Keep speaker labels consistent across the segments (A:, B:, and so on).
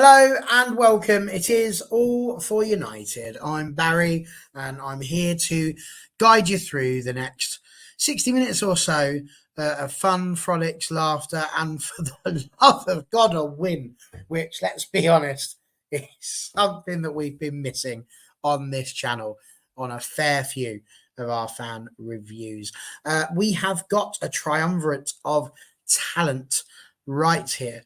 A: Hello and welcome. It is All for United. I'm Barry and I'm here to guide you through the next 60 minutes or so of fun, frolics, laughter, and for the love of God, a win, which, let's be honest, is something that we've been missing on this channel on a fair few of our fan reviews. We have got a triumvirate of talent right here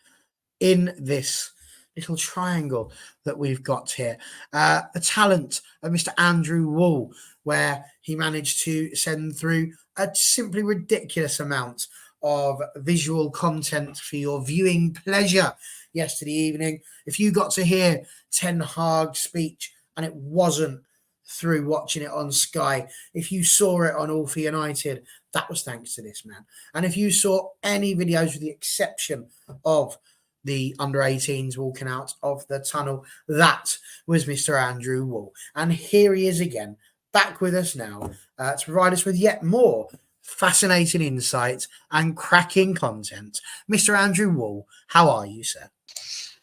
A: in this little triangle that we've got here. The talent of Mr. Andrew Wall, where he managed to send through a simply ridiculous amount of visual content for your viewing pleasure yesterday evening. If you got to hear Ten Hag's speech and it wasn't through watching it on Sky, if you saw it on All for United, that was thanks to this man. And if you saw any videos with the exception of the under-18s walking out of the tunnel, that was Mr. Andrew Wall. And here he is again, back with us now to provide us with yet more fascinating insights and cracking content. Mr. Andrew Wall, how are you, sir?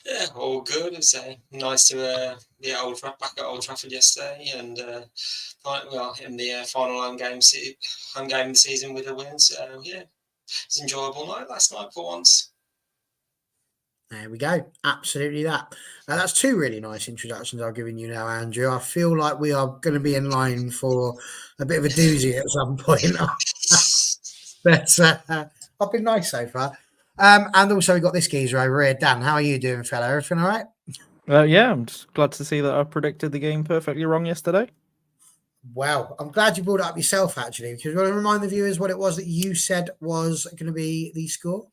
B: Yeah, all good. It's nice to be back at Old Trafford yesterday, and in the final home game of the season with a win. So yeah, it's an enjoyable night last night for once.
A: There we go. Absolutely that. That's two really nice introductions I've given you now, Andrew. I feel like we are going to be in line for a bit of a doozy at some point. But I've been nice so far. And also we've got this geezer over here. Dan, how are you doing, fella? Everything all right?
C: Yeah, I'm just glad to see that I predicted the game perfectly wrong yesterday.
A: Well, I'm glad you brought it up yourself, actually, because you want to remind the viewers what it was that you said was going to be the score?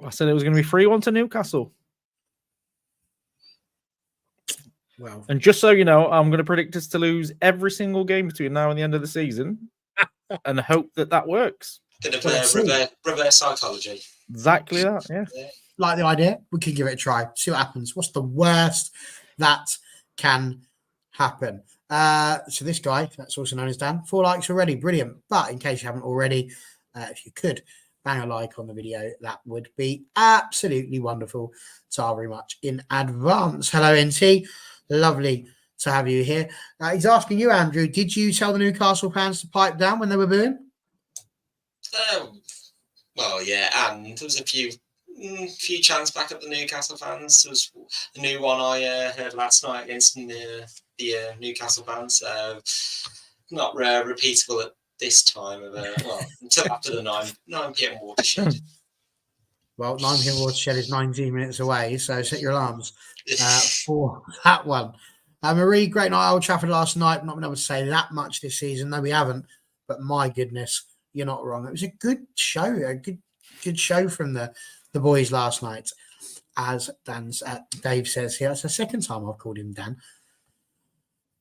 C: I said it was going to be 3-1 to Newcastle.
A: Well,
C: and just so you know, I'm going to predict us to lose every single game between now and the end of the season and hope that works.
B: Bit of reverse psychology.
C: Exactly that, yeah.
A: Like the idea, we could give it a try, see what happens. What's the worst that can happen? So this guy, that's also known as Dan, 4 likes already, brilliant. But in case you haven't already, if you could bang a like on the video, that would be absolutely wonderful. So very much in advance. Hello, NT. Lovely to have you here. He's asking you, Andrew, did you tell the Newcastle fans to pipe down when they were booing?
B: Well, yeah, and there was a few chants back at the Newcastle fans. There was a new one I heard last night against the Newcastle fans. Not repeatable at this time of until after the 9 p.m. watershed.
A: Well, 9 p.m. watershed is 19 minutes away, so set your alarms for that one. Marie, great night at Old Trafford last night. Not been able to say that much this season. No, we haven't. But my goodness, you're not wrong. It was a good show, a good show from the boys last night. As Dave says here, it's the second time I've called him Dan.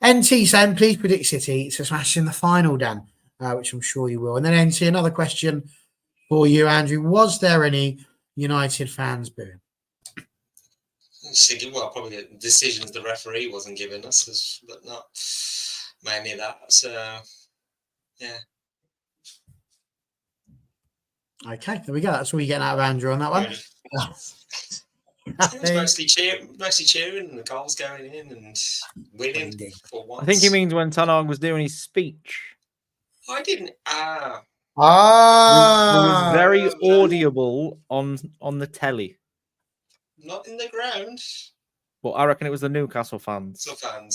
A: NT saying, please predict City to smash in the final, Dan. Which I'm sure you will. And then NT, another question for you, Andrew. Was there any United fans booing?
B: Well, probably the decisions the referee wasn't giving us, but not mainly that. So, yeah.
A: Okay, there we go. That's all you're getting out of Andrew on that one.
B: It was mostly cheering and the goals going in and winning for once.
C: I think he means when Ten Hag was doing his speech.
B: I didn't.
C: It was very audible on the telly.
B: Not in the ground.
C: Well, I reckon it was the Newcastle fans.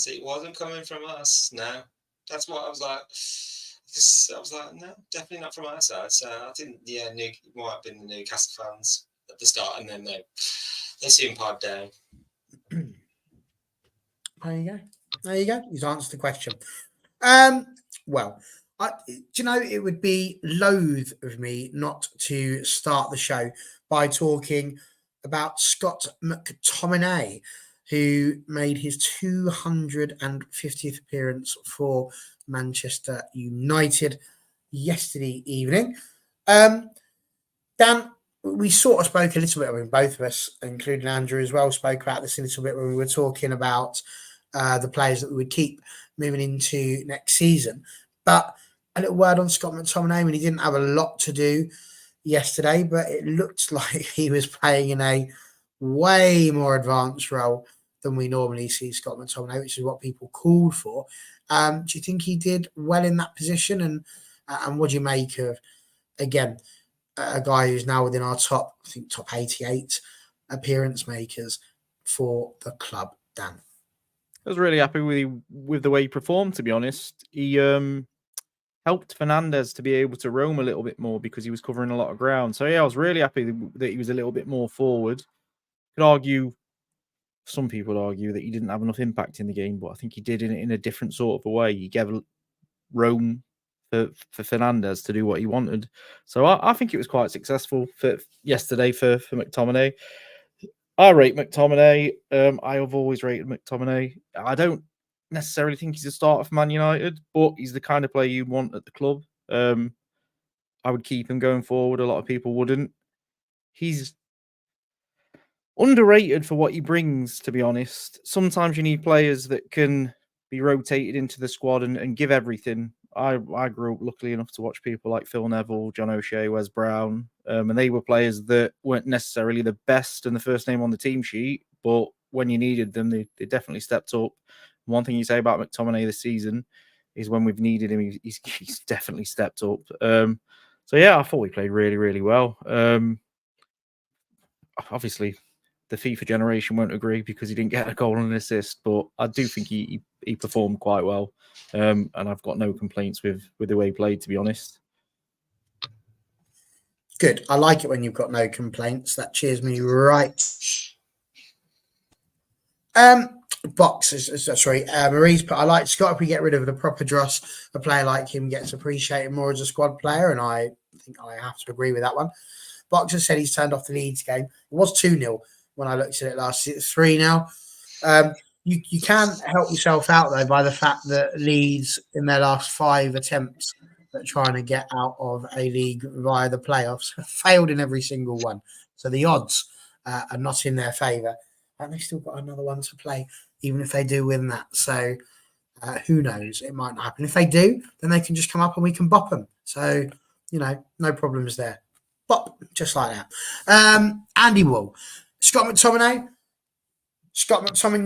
B: It wasn't coming from us. No, that's what I was like. I was like, no, definitely not from our side. So I think, yeah, it might have been the Newcastle fans at the start, and then they soon pied down.
A: There you go. He's answered the question. Well, do you know, it would be loath of me not to start the show by talking about Scott McTominay, who made his 250th appearance for Manchester United yesterday evening. Dan, we sort of spoke a little bit, I mean, both of us, including Andrew as well, spoke about this a little bit when we were talking about the players that we would keep moving into next season. But a little word on Scott McTominay. I mean, he didn't have a lot to do yesterday, but it looked like he was playing in a way more advanced role than we normally see Scott McTominay, which is what people called for. Do you think he did well in that position? And what do you make of, again, a guy who's now within our top 88 appearance makers for the club, Dan?
C: I was really happy with the way he performed, to be honest. He helped Fernandes to be able to roam a little bit more because he was covering a lot of ground. So, yeah, I was really happy that he was a little bit more forward. Could argue, some people would argue that he didn't have enough impact in the game, but I think he did in a different sort of a way. He gave roam for Fernandes to do what he wanted. So I think it was quite successful for yesterday for McTominay. I rate McTominay. I have always rated McTominay. I don't necessarily think he's a starter for Man United, but he's the kind of player you want at the club. I would keep him going forward. A lot of people wouldn't. He's underrated for what he brings, to be honest. Sometimes you need players that can be rotated into the squad and give everything. I grew up luckily enough to watch people like Phil Neville, John O'Shea, Wes Brown, and they were players that weren't necessarily the best and the first name on the team sheet, but when you needed them, they definitely stepped up. One thing you say about McTominay this season is when we've needed him, he's definitely stepped up. So yeah, I thought he played really, really well. Obviously, the FIFA generation won't agree because he didn't get a goal and an assist, but I do think he performed quite well, and I've got no complaints with the way he played, to be honest.
A: Good. I like it when you've got no complaints. That cheers me right. Marie's put, I like Scott. If we get rid of the proper dross, a player like him gets appreciated more as a squad player, and I think I have to agree with that one. Boxer said he's turned off the Leeds game. It was 2-0 when I looked at it last. It's 3 now. You can help yourself out, though, by the fact that Leeds, in their last 5 attempts at trying to get out of a league via the playoffs, have failed in every single one. So the odds are not in their favour. And they've still got another one to play, even if they do win that. So who knows? It might not happen. If they do, then they can just come up and we can bop them. So, no problems there. Bop, just like that. Andy Wool. Scott McTominay,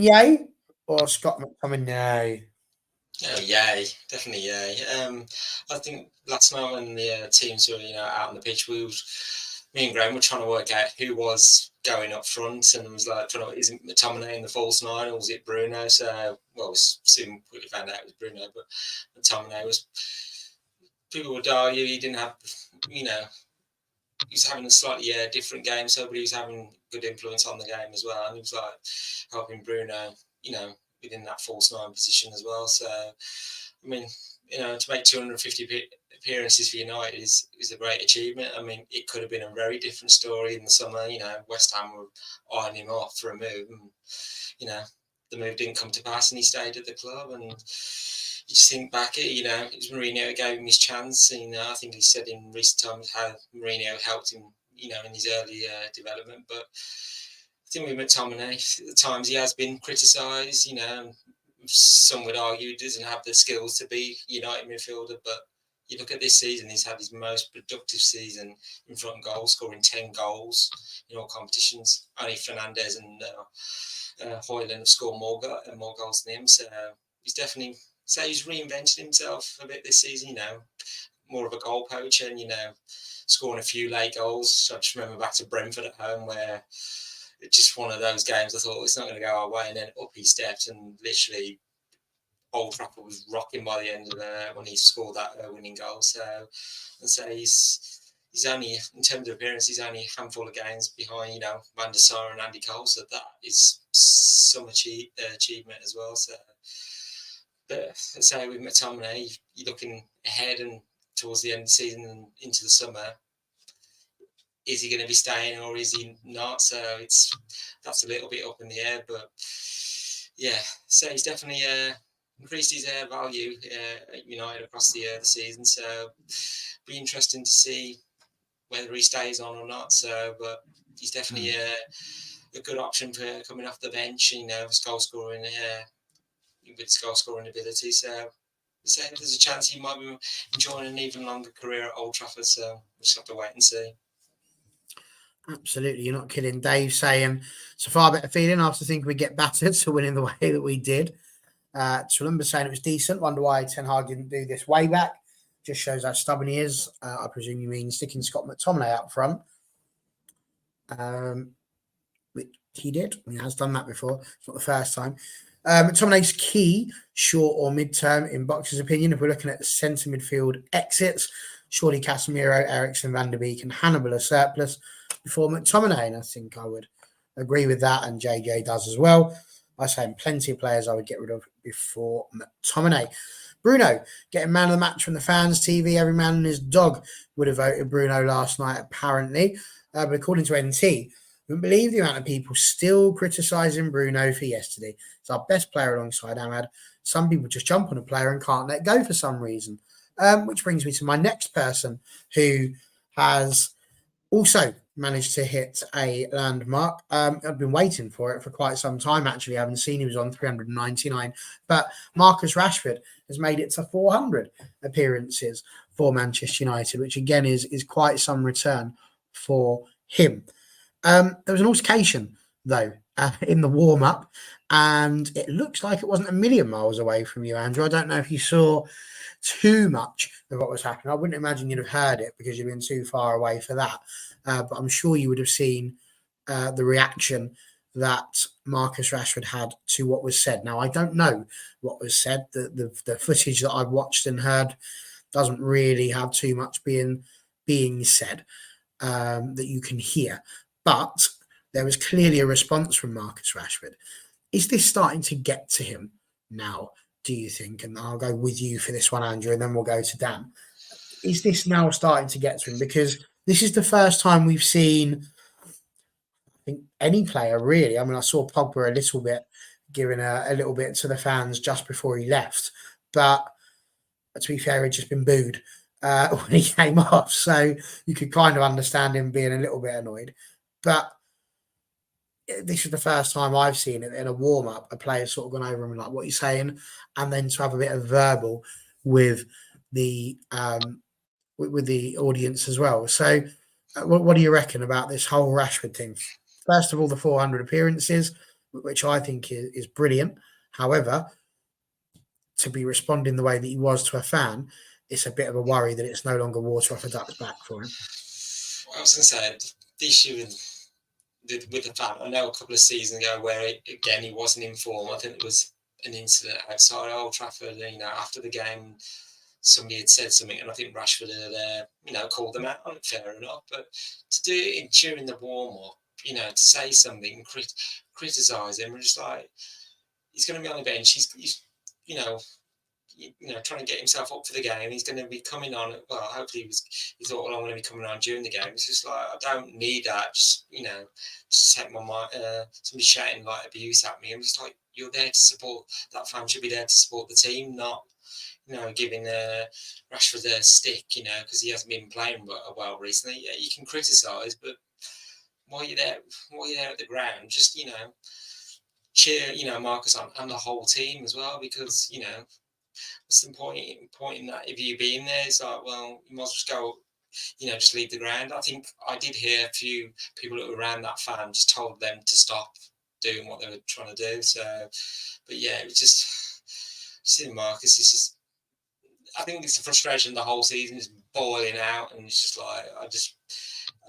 A: yay, or Scott McTominay?
B: Oh, yay, definitely yay. I think last night when the teams were out on the pitch, me and Graham were trying to work out who was going up front, and it was like, is it McTominay in the false nine or was it Bruno? So, we soon quickly found out it was Bruno, but McTominay was. People would argue he didn't have, he was having a slightly different game, so but he was having good influence on the game as well, and he was like helping Bruno, within that false nine position as well. So, I mean, to make 250 appearances for United is a great achievement. I mean, it could have been a very different story in the summer. West Ham were eyeing him off for a move, and the move didn't come to pass, and he stayed at the club. And you just think back at, it was Mourinho who gave him his chance. And, I think he said in recent times how Mourinho helped him, in his early development. But I think with McTominay, at times he has been criticised. Some would argue he doesn't have the skills to be United midfielder. But you look at this season, he's had his most productive season in front goal, scoring 10 goals in all competitions. Only Fernandes and Højlund have scored more goals than him. So he's definitely. So he's reinvented himself a bit this season, more of a goal poacher and, scoring a few late goals. I just remember back to Brentford at home where it's just one of those games I thought it's not going to go our way, and then up he stepped and literally Old Trafford was rocking by the end of when he scored that winning goal. So he's only, in terms of appearance, he's only a handful of games behind, Van der Sar and Andy Cole. So that is some achievement as well. So. But I say with McTominay, you're looking ahead and towards the end of the season and into the summer. Is he going to be staying or is he not? So that's a little bit up in the air. But yeah, so he's definitely increased his value at United across the season. So be interesting to see whether he stays on or not. So, but he's definitely a good option for coming off the bench. His goal scoring. With goal scoring ability, so there's a chance he might be enjoying an even longer career at Old Trafford. So we'll just have to wait and see.
A: Absolutely, you're not kidding. Dave saying it's a far better feeling after thinking we get battered to winning the way that we did. Columbus saying it was decent. Wonder why Ten Hag didn't do this way back. Just shows how stubborn he is. I presume you mean sticking Scott McTominay up front. Which he did. He has done that before. It's not the first time. McTominay's key, short or mid-term, in Box's opinion, if we're looking at the centre midfield exits, surely Casemiro, Eriksen, Van der Beek and Hannibal are surplus before McTominay. And I think I would agree with that, and JJ does as well. I say plenty of players I would get rid of before McTominay. Bruno, getting man of the match from the fans' TV. Every man and his dog would have voted Bruno last night, apparently. But according to NT, I wouldn't believe the amount of people still criticising Bruno for yesterday. It's our best player alongside Ahmad. Some people just jump on a player and can't let go for some reason. Which brings me to my next person who has also managed to hit a landmark. I've been waiting for it for quite some time, actually. I haven't seen he was on 399. But Marcus Rashford has made it to 400 appearances for Manchester United, which again is quite some return for him. There was an altercation, though, in the warm-up, and it looks like it wasn't a million miles away from you, Andrew. I don't know if you saw too much of what was happening. I wouldn't imagine you'd have heard it because you've been too far away for that. But I'm sure you would have seen the reaction that Marcus Rashford had to what was said. Now, I don't know what was said. The footage that I've watched and heard doesn't really have too much being said that you can hear. But there was clearly a response from Marcus Rashford. Is this starting to get to him now, do you think? And I'll go with you for this one, Andrew, and then we'll go to Dan. Is this now starting to get to him? Because this is the first time we've seen, I think, any player really. I mean, I saw Pogba a little bit, giving a little bit to the fans just before he left. But to be fair, he'd just been booed when he came off. So you could kind of understand him being a little bit annoyed. But this is the first time I've seen it in a warm-up, a player sort of gone over him like, what you're saying, and then to have a bit of verbal with the audience as well. So what do you reckon about this whole Rashford thing? First of all, the 400 appearances, which I think is brilliant. However, to be responding the way that he was to a fan, it's a bit of a worry that it's no longer water off a duck's back for him.
B: I was going to say, the issue with the fan, I know a couple of seasons ago where, he wasn't in form. I think it was an incident outside Old Trafford, after the game, somebody had said something, and I think Rashford had, called them out on it, fair enough. But to do it during the warm-up, to say something, criticise him, and just like, he's going to be on the bench, he's trying to get himself up for the game. He's going to be coming on. Well, hopefully he thought, well, I'm going to be coming on during the game. It's just like, I don't need that. Just take my mind. Somebody shouting like abuse at me. I'm just like, you're there to support. That fan should be there to support the team, not giving Rashford a stick. Because he hasn't been playing well recently. Yeah, you can criticise, but while you're there at the ground, just cheer Marcus on and the whole team as well, because what's the point in that if you being there? It's like, well, you might as well just go, just leave the ground. I think I did hear a few people that were around that fan just told them to stop doing what they were trying to do. So, but yeah, it was just seeing Marcus. It's just, I think it's the frustration of the whole season is boiling out, and it's just like,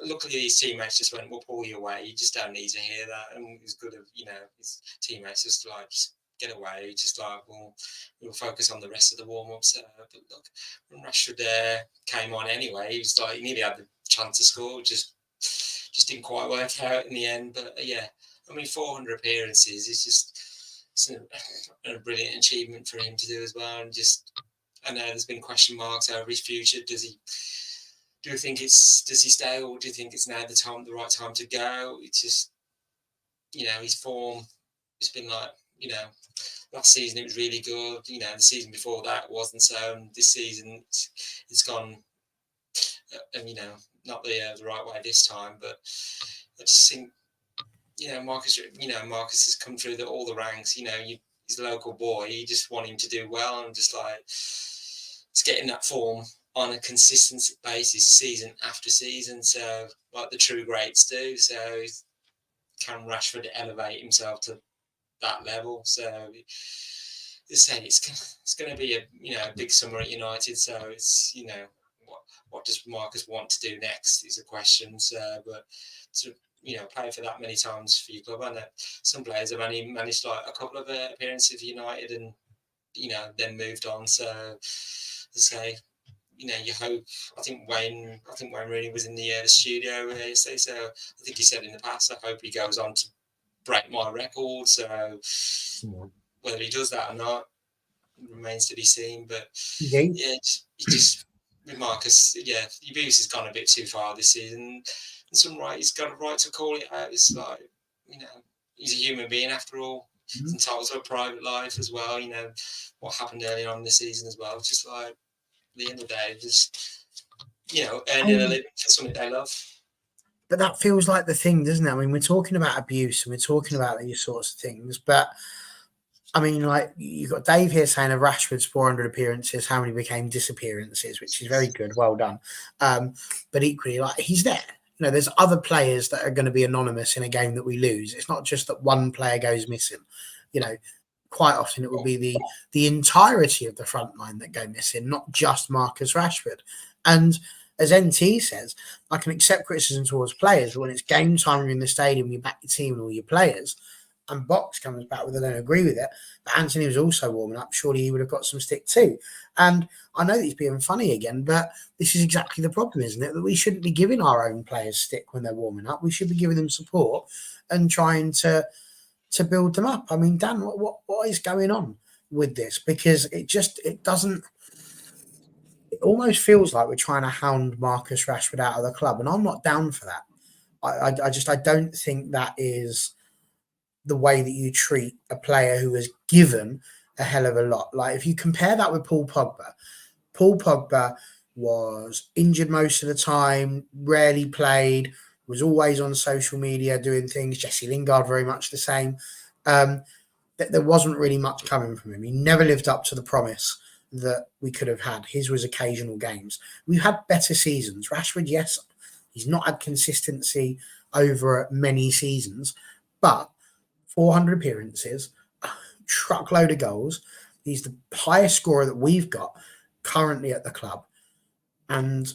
B: luckily his teammates just went, we'll pull you away. You just don't need to hear that. And it was good of, his teammates just like, just get away. Just like, we'll focus on the rest of the warm-ups. But look, when Rashford came on anyway, he was like, he nearly had the chance to score, just didn't quite work out in the end. But yeah, I mean, 400 appearances is just a brilliant achievement for him to do as well. And just, I know there's been question marks over his future. Do you think does he stay, or do you think it's now the right time to go? It's just, his form, it's been like, last season it was really good. The season before that wasn't so. This season it's gone, not the right way this time. But I just think, Marcus has come through all the ranks. He's a local boy. You just want him to do well, and just like, it's getting that form on a consistent basis, season after season. So like the true greats do. So can Rashford elevate himself to that level? So it's going to be a big summer at United. So it's what does Marcus want to do next is a question. So but to play for that many times for your club, I know some players have only managed like a couple of appearances for United and then moved on. So to say, you hope. I think Wayne Rooney was in the studio yesterday. So I think he said in the past, I hope he goes on to break my record. So whether he does that or not remains to be seen. But yeah, he just with Marcus, the abuse has gone a bit too far this season. And he's got a right to call it out. It's like he's a human being after all. He's entitled to a private life as well. What happened earlier on in the season as well. Just like at the end of the day, just earning a living for something they love.
A: But that feels like the thing, doesn't it? I mean, we're talking about abuse and we're talking about these sorts of things, but I mean, like you've got Dave here saying of Rashford's 400 appearances, how many became disappearances, which is very good, well done. But equally, like he's there. There's other players that are going to be anonymous in a game that we lose. It's not just that one player goes missing. Quite often it will be the entirety of the front line that go missing, not just Marcus Rashford. And as NT says, I can accept criticism towards players, but when it's game time, you're in the stadium, you back your team and all your players, and Box comes back with, I don't agree with it, but Anthony was also warming up. Surely he would have got some stick too. And I know that he's being funny again, but this is exactly the problem, isn't it? That we shouldn't be giving our own players stick when they're warming up. We should be giving them support and trying to build them up. I mean, Dan, what is going on with this? Because it almost feels like we're trying to hound Marcus Rashford out of the club, and I'm not down for that. I don't think that is the way that you treat a player who has given a hell of a lot. Like if you compare that with Paul Pogba was injured most of the time, rarely played, was always on social media doing things. Jesse Lingard very much the same. There wasn't really much coming from him. He never lived up to the promise that we could have had. His was occasional games. We've had better seasons. Rashford, yes, he's not had consistency over many seasons, but 400 appearances, a truckload of goals. He's the highest scorer that we've got currently at the club, and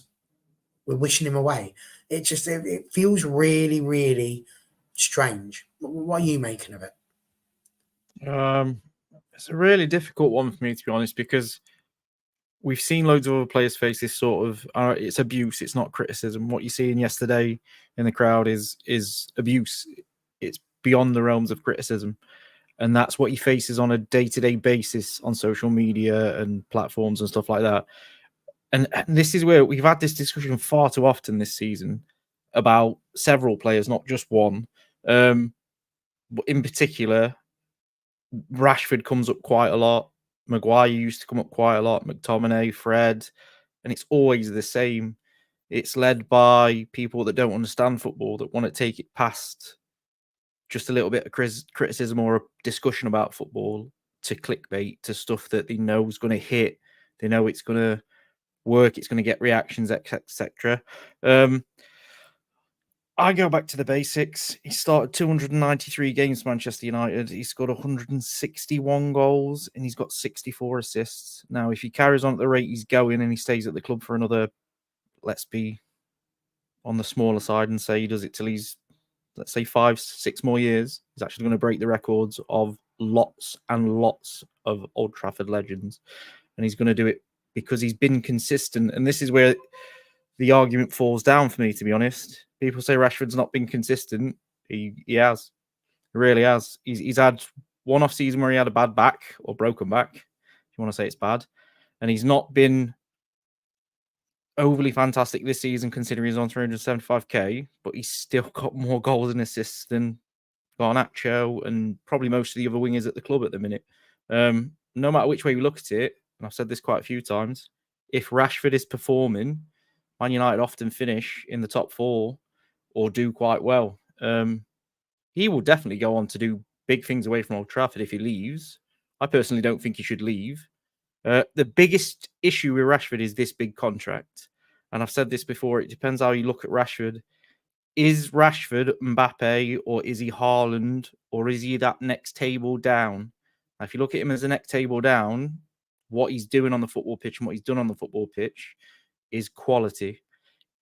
A: we're wishing him away. It feels really, really strange. What are you making of it?
C: It's a really difficult one for me, to be honest, because we've seen loads of other players face this sort of it's abuse, it's not criticism. What you're seeing yesterday in the crowd is abuse. It's beyond the realms of criticism, and that's what he faces on a day-to-day basis on social media and platforms and stuff like that. And this is where we've had this discussion far too often this season about several players, not just one. But in particular, Rashford comes up quite a lot. Maguire used to come up quite a lot. McTominay, Fred, and it's always the same. It's led by people that don't understand football, that want to take it past just a little bit of criticism or a discussion about football to clickbait, to stuff that they know is going to hit. They know it's going to work. It's going to get reactions, etc. I go back to the basics. He started 293 games for Manchester United. He scored 161 goals and he's got 64 assists. Now, if he carries on at the rate he's going and he stays at the club for another, let's be on the smaller side and say he does it till he's, let's say 5-6 more years, he's actually going to break the records of lots and lots of Old Trafford legends. And he's going to do it because he's been consistent. And this is where the argument falls down for me, to be honest. People say Rashford's not been consistent. He has. He really has. He's had one off season where he had a bad back or broken back, if you want to say it's bad. And he's not been overly fantastic this season considering he's on 375k, but he's still got more goals and assists than Garnacho and probably most of the other wingers at the club at the minute. No matter which way we look at it, and I've said this quite a few times, if Rashford is performing, Man United often finish in the top 4 or do quite well. He will definitely go on to do big things away from Old Trafford if he leaves. I personally don't think he should leave. The biggest issue with Rashford is this big contract. And I've said this before, it depends how you look at Rashford. Is Rashford Mbappe, or is he Haaland, or is he that next table down? Now, if you look at him as the next table down, what he's doing on the football pitch and what he's done on the football pitch is quality.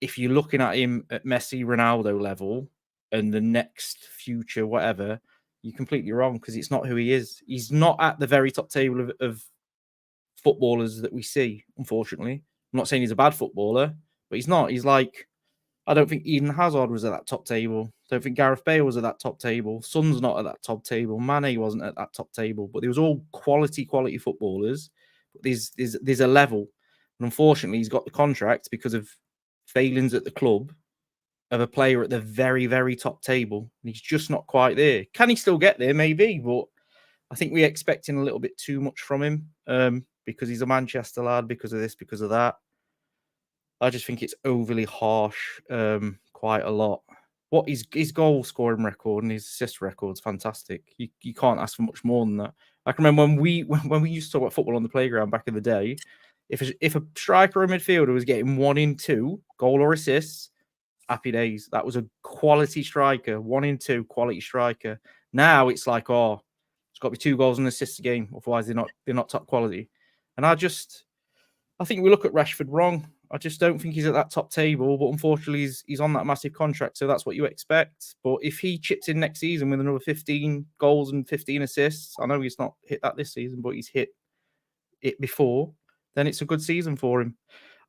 C: If you're looking at him at Messi, Ronaldo level and the next future, whatever, you're completely wrong, because it's not who he is. He's not at the very top table of footballers that we see, unfortunately. I'm not saying he's a bad footballer, but he's not. He's like, I don't think Eden Hazard was at that top table. I don't think Gareth Bale was at that top table. Son's not at that top table. Mane wasn't at that top table. But they was all quality footballers. But there's a level. And unfortunately, he's got the contract because of failings at the club of a player at the very, very top table. And he's just not quite there. Can he still get there? Maybe. But I think we're expecting a little bit too much from him because he's a Manchester lad, because of this, because of that. I just think it's overly harsh quite a lot. What his goal scoring record and his assist record's fantastic. You can't ask for much more than that. I can remember when we used to talk about football on the playground back in the day, if a striker or midfielder was getting 1 in 2 goal or assists, happy days. That was a quality striker, 1 in 2 quality striker. Now it's like, oh, it's got to be 2 goals and assists a game, otherwise they're not top quality. And I think we look at Rashford wrong. I just don't think he's at that top table, but unfortunately he's on that massive contract, so that's what you expect. But if he chips in next season with another 15 goals and 15 assists, I know he's not hit that this season, but he's hit it before, then it's a good season for him.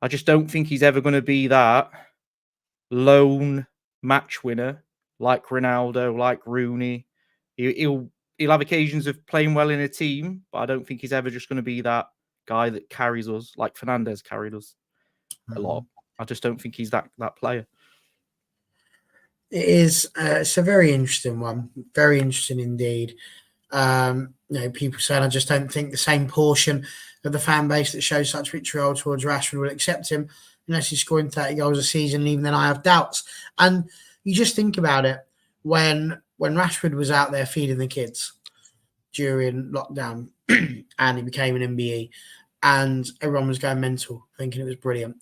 C: I just don't think he's ever going to be that lone match winner like Ronaldo, like Rooney. He'll have occasions of playing well in a team, but I don't think he's ever just going to be that guy that carries us like Fernandes carried us a lot. I just don't think he's that player.
A: It is. It's a very interesting one. Very interesting indeed. People saying, I just don't think the same portion of the fan base that shows such vitriol towards Rashford will accept him unless he's scoring 30 goals a season. And even then, I have doubts. And you just think about it, when Rashford was out there feeding the kids during lockdown and he became an MBE, and everyone was going mental, thinking it was brilliant.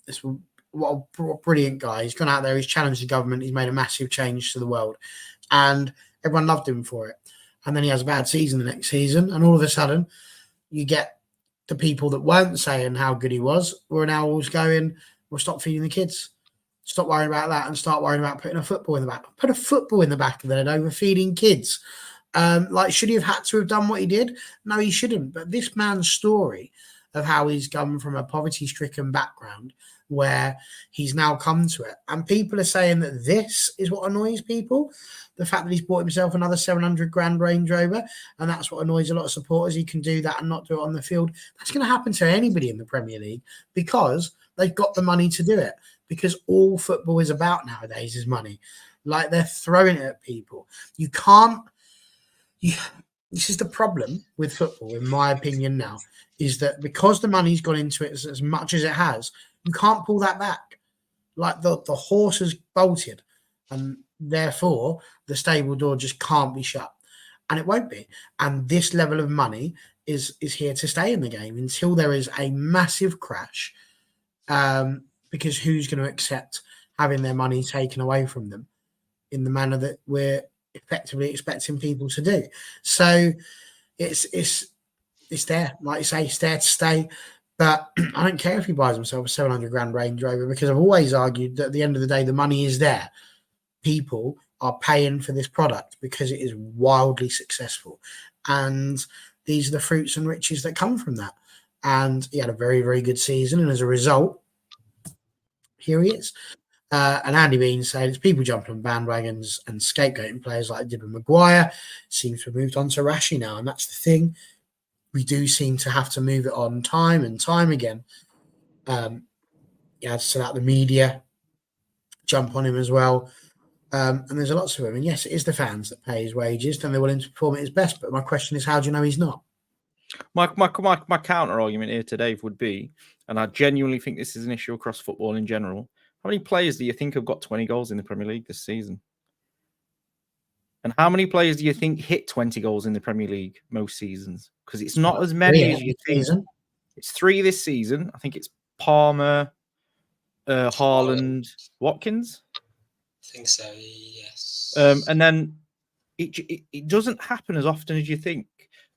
A: What a brilliant guy. He's gone out there, he's challenged the government, he's made a massive change to the world. And everyone loved him for it. And then he has a bad season the next season. And all of a sudden, you get the people that weren't saying how good he was, were now always going, well, stop feeding the kids. Stop worrying about that and start worrying about putting a football in the back. Put a football in the back of the net over feeding kids. Should he have had to have done what he did? No, he shouldn't. But this man's story of how he's come from a poverty-stricken background where he's now come to it. And people are saying that this is what annoys people. The fact that he's bought himself another 700 grand Range Rover, and that's what annoys a lot of supporters. He can do that and not do it on the field. That's going to happen to anybody in the Premier League because they've got the money to do it. Because all football is about nowadays is money. Like, they're throwing it at people. You can't... This is the problem with football, in my opinion now, is that because the money's gone into it as much as it has, you can't pull that back. Like, the horse has bolted, and therefore the stable door just can't be shut. And it won't be. And this level of money is here to stay in the game until there is a massive crash, because who's going to accept having their money taken away from them in the manner that we're effectively expecting people to do? So it's there, like you say, it's there to stay. But I don't care if he buys himself a 700 grand Range Rover, because I've always argued that at the end of the day, the money is there. People are paying for this product because it is wildly successful, and these are the fruits and riches that come from that. And he had a very, very good season, and as a result, here he is. And Andy Bean said it's people jumping on bandwagons and scapegoating players like they did with Maguire. Seems to have moved on to Rashi now, and that's the thing. We do seem to have to move it on time and time again. You had to set out the media, jump on him as well. And there's lots of them. And yes, it is the fans that pay his wages, then they're willing to perform at his best. But my question is, how do you know he's not?
C: My counter argument here to Dave would be, and I genuinely think this is an issue across football in general, how many players do you think have got 20 goals in the Premier League this season? And how many players do you think hit 20 goals in the Premier League most seasons? Because it's not as many as you think. It's 3 this season. I think it's Palmer, Haaland, Watkins.
B: I think so, yes.
C: And then it doesn't happen as often as you think.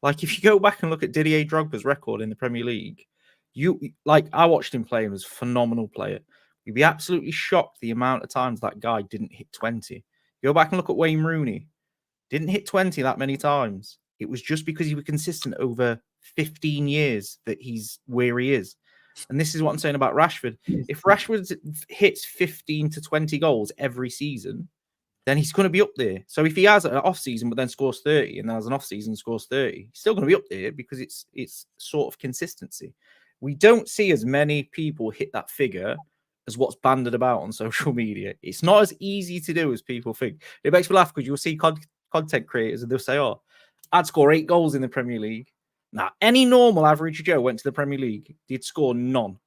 C: Like if you go back and look at Didier Drogba's record in the Premier League, I watched him play. He was a phenomenal player. You'd be absolutely shocked the amount of times that guy didn't hit 20. Go back and look at Wayne Rooney. Didn't hit 20 that many times. It was just because he was consistent over 15 years that he's where he is. And this is what I'm saying about Rashford. If Rashford hits 15 to 20 goals every season, then he's going to be up there. So if he has an off season but then scores 30 and then has an off season and scores 30, he's still going to be up there because it's sort of consistency. We don't see as many people hit that figure as what's banded about on social media. It's not as easy to do as people think. It makes me laugh because you'll see content creators and they'll say, "Oh, I'd score 8 goals in the Premier League." Now, any normal average Joe went to the Premier League, they'd score none.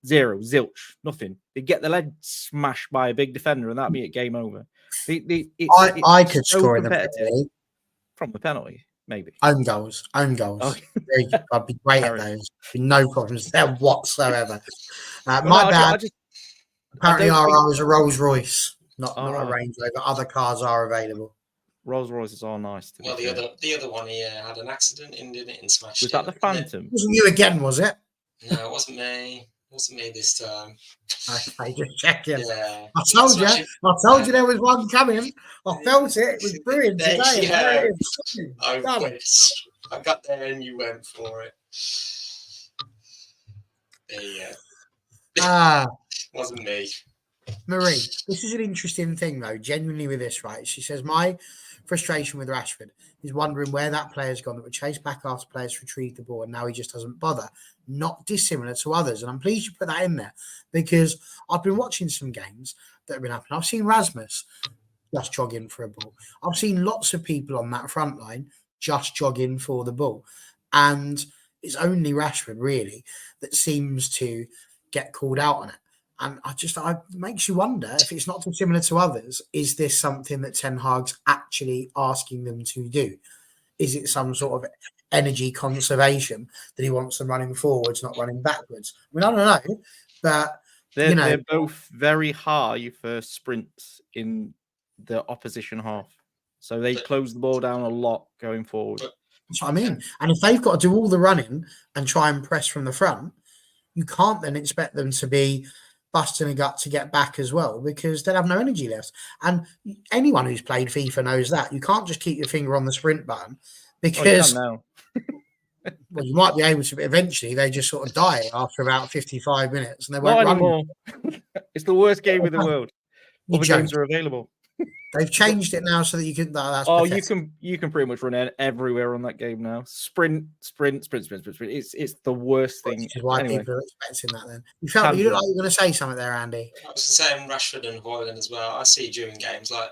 C: 0, zilch, nothing. They'd get the leg smashed by a big defender and that'd be it, game over.
A: I could
C: so
A: score in the Premier League.
C: From the penalty, maybe.
A: Own goals.
C: Okay.
A: I'd be great at those. No problems there whatsoever. My
C: no,
A: bad. Apparently, RR is a Rolls Royce, not
C: right.
A: a Range Rover. Other cars are available.
C: Rolls Royces are nice.
B: Well, the other one he had an accident in, didn't it, and smashed
C: Was that the Phantom?
A: It wasn't you again, was it?
B: No, it wasn't me. It wasn't me this time.
A: Okay, just checking.
B: Yeah.
A: I told you there was one coming. I felt it. It was brewing today.
B: Yeah. I got there and you went for it. There you go. Wasn't me.
A: Marie, this is an interesting thing, though, genuinely with this, right? She says, my frustration with Rashford is wondering where that player's gone that would chase back after players retrieve the ball, and now he just doesn't bother. Not dissimilar to others. And I'm pleased you put that in there because I've been watching some games that have been happening. I've seen Rasmus just jogging for a ball. I've seen lots of people on that front line just jogging for the ball. And it's only Rashford, really, that seems to get called out on it. And it makes you wonder if it's not too similar to others. Is this something that Ten Hag's actually asking them to do? Is it some sort of energy conservation that he wants them running forwards, not running backwards? I mean, I don't know, but
C: they're both very high for sprints in the opposition half, so they close the ball down a lot going forward.
A: That's what I mean. And if they've got to do all the running and try and press from the front, you can't then expect them to be busting a gut to get back as well because they'll have no energy left. And anyone who's played FIFA knows that. You can't just keep your finger on the sprint button because well, you might be able to, but eventually they just sort of die after about 55 minutes and they won't run anymore.
C: It's the worst game in the world. All the games are available.
A: They've changed it now so that you can.
C: You can pretty much run everywhere on that game now. Sprint. It's the worst thing.
A: Which is why people are expecting that. Then you look like you were going to say something there, Andy.
B: I was saying Rashford and Højlund as well. I see during games like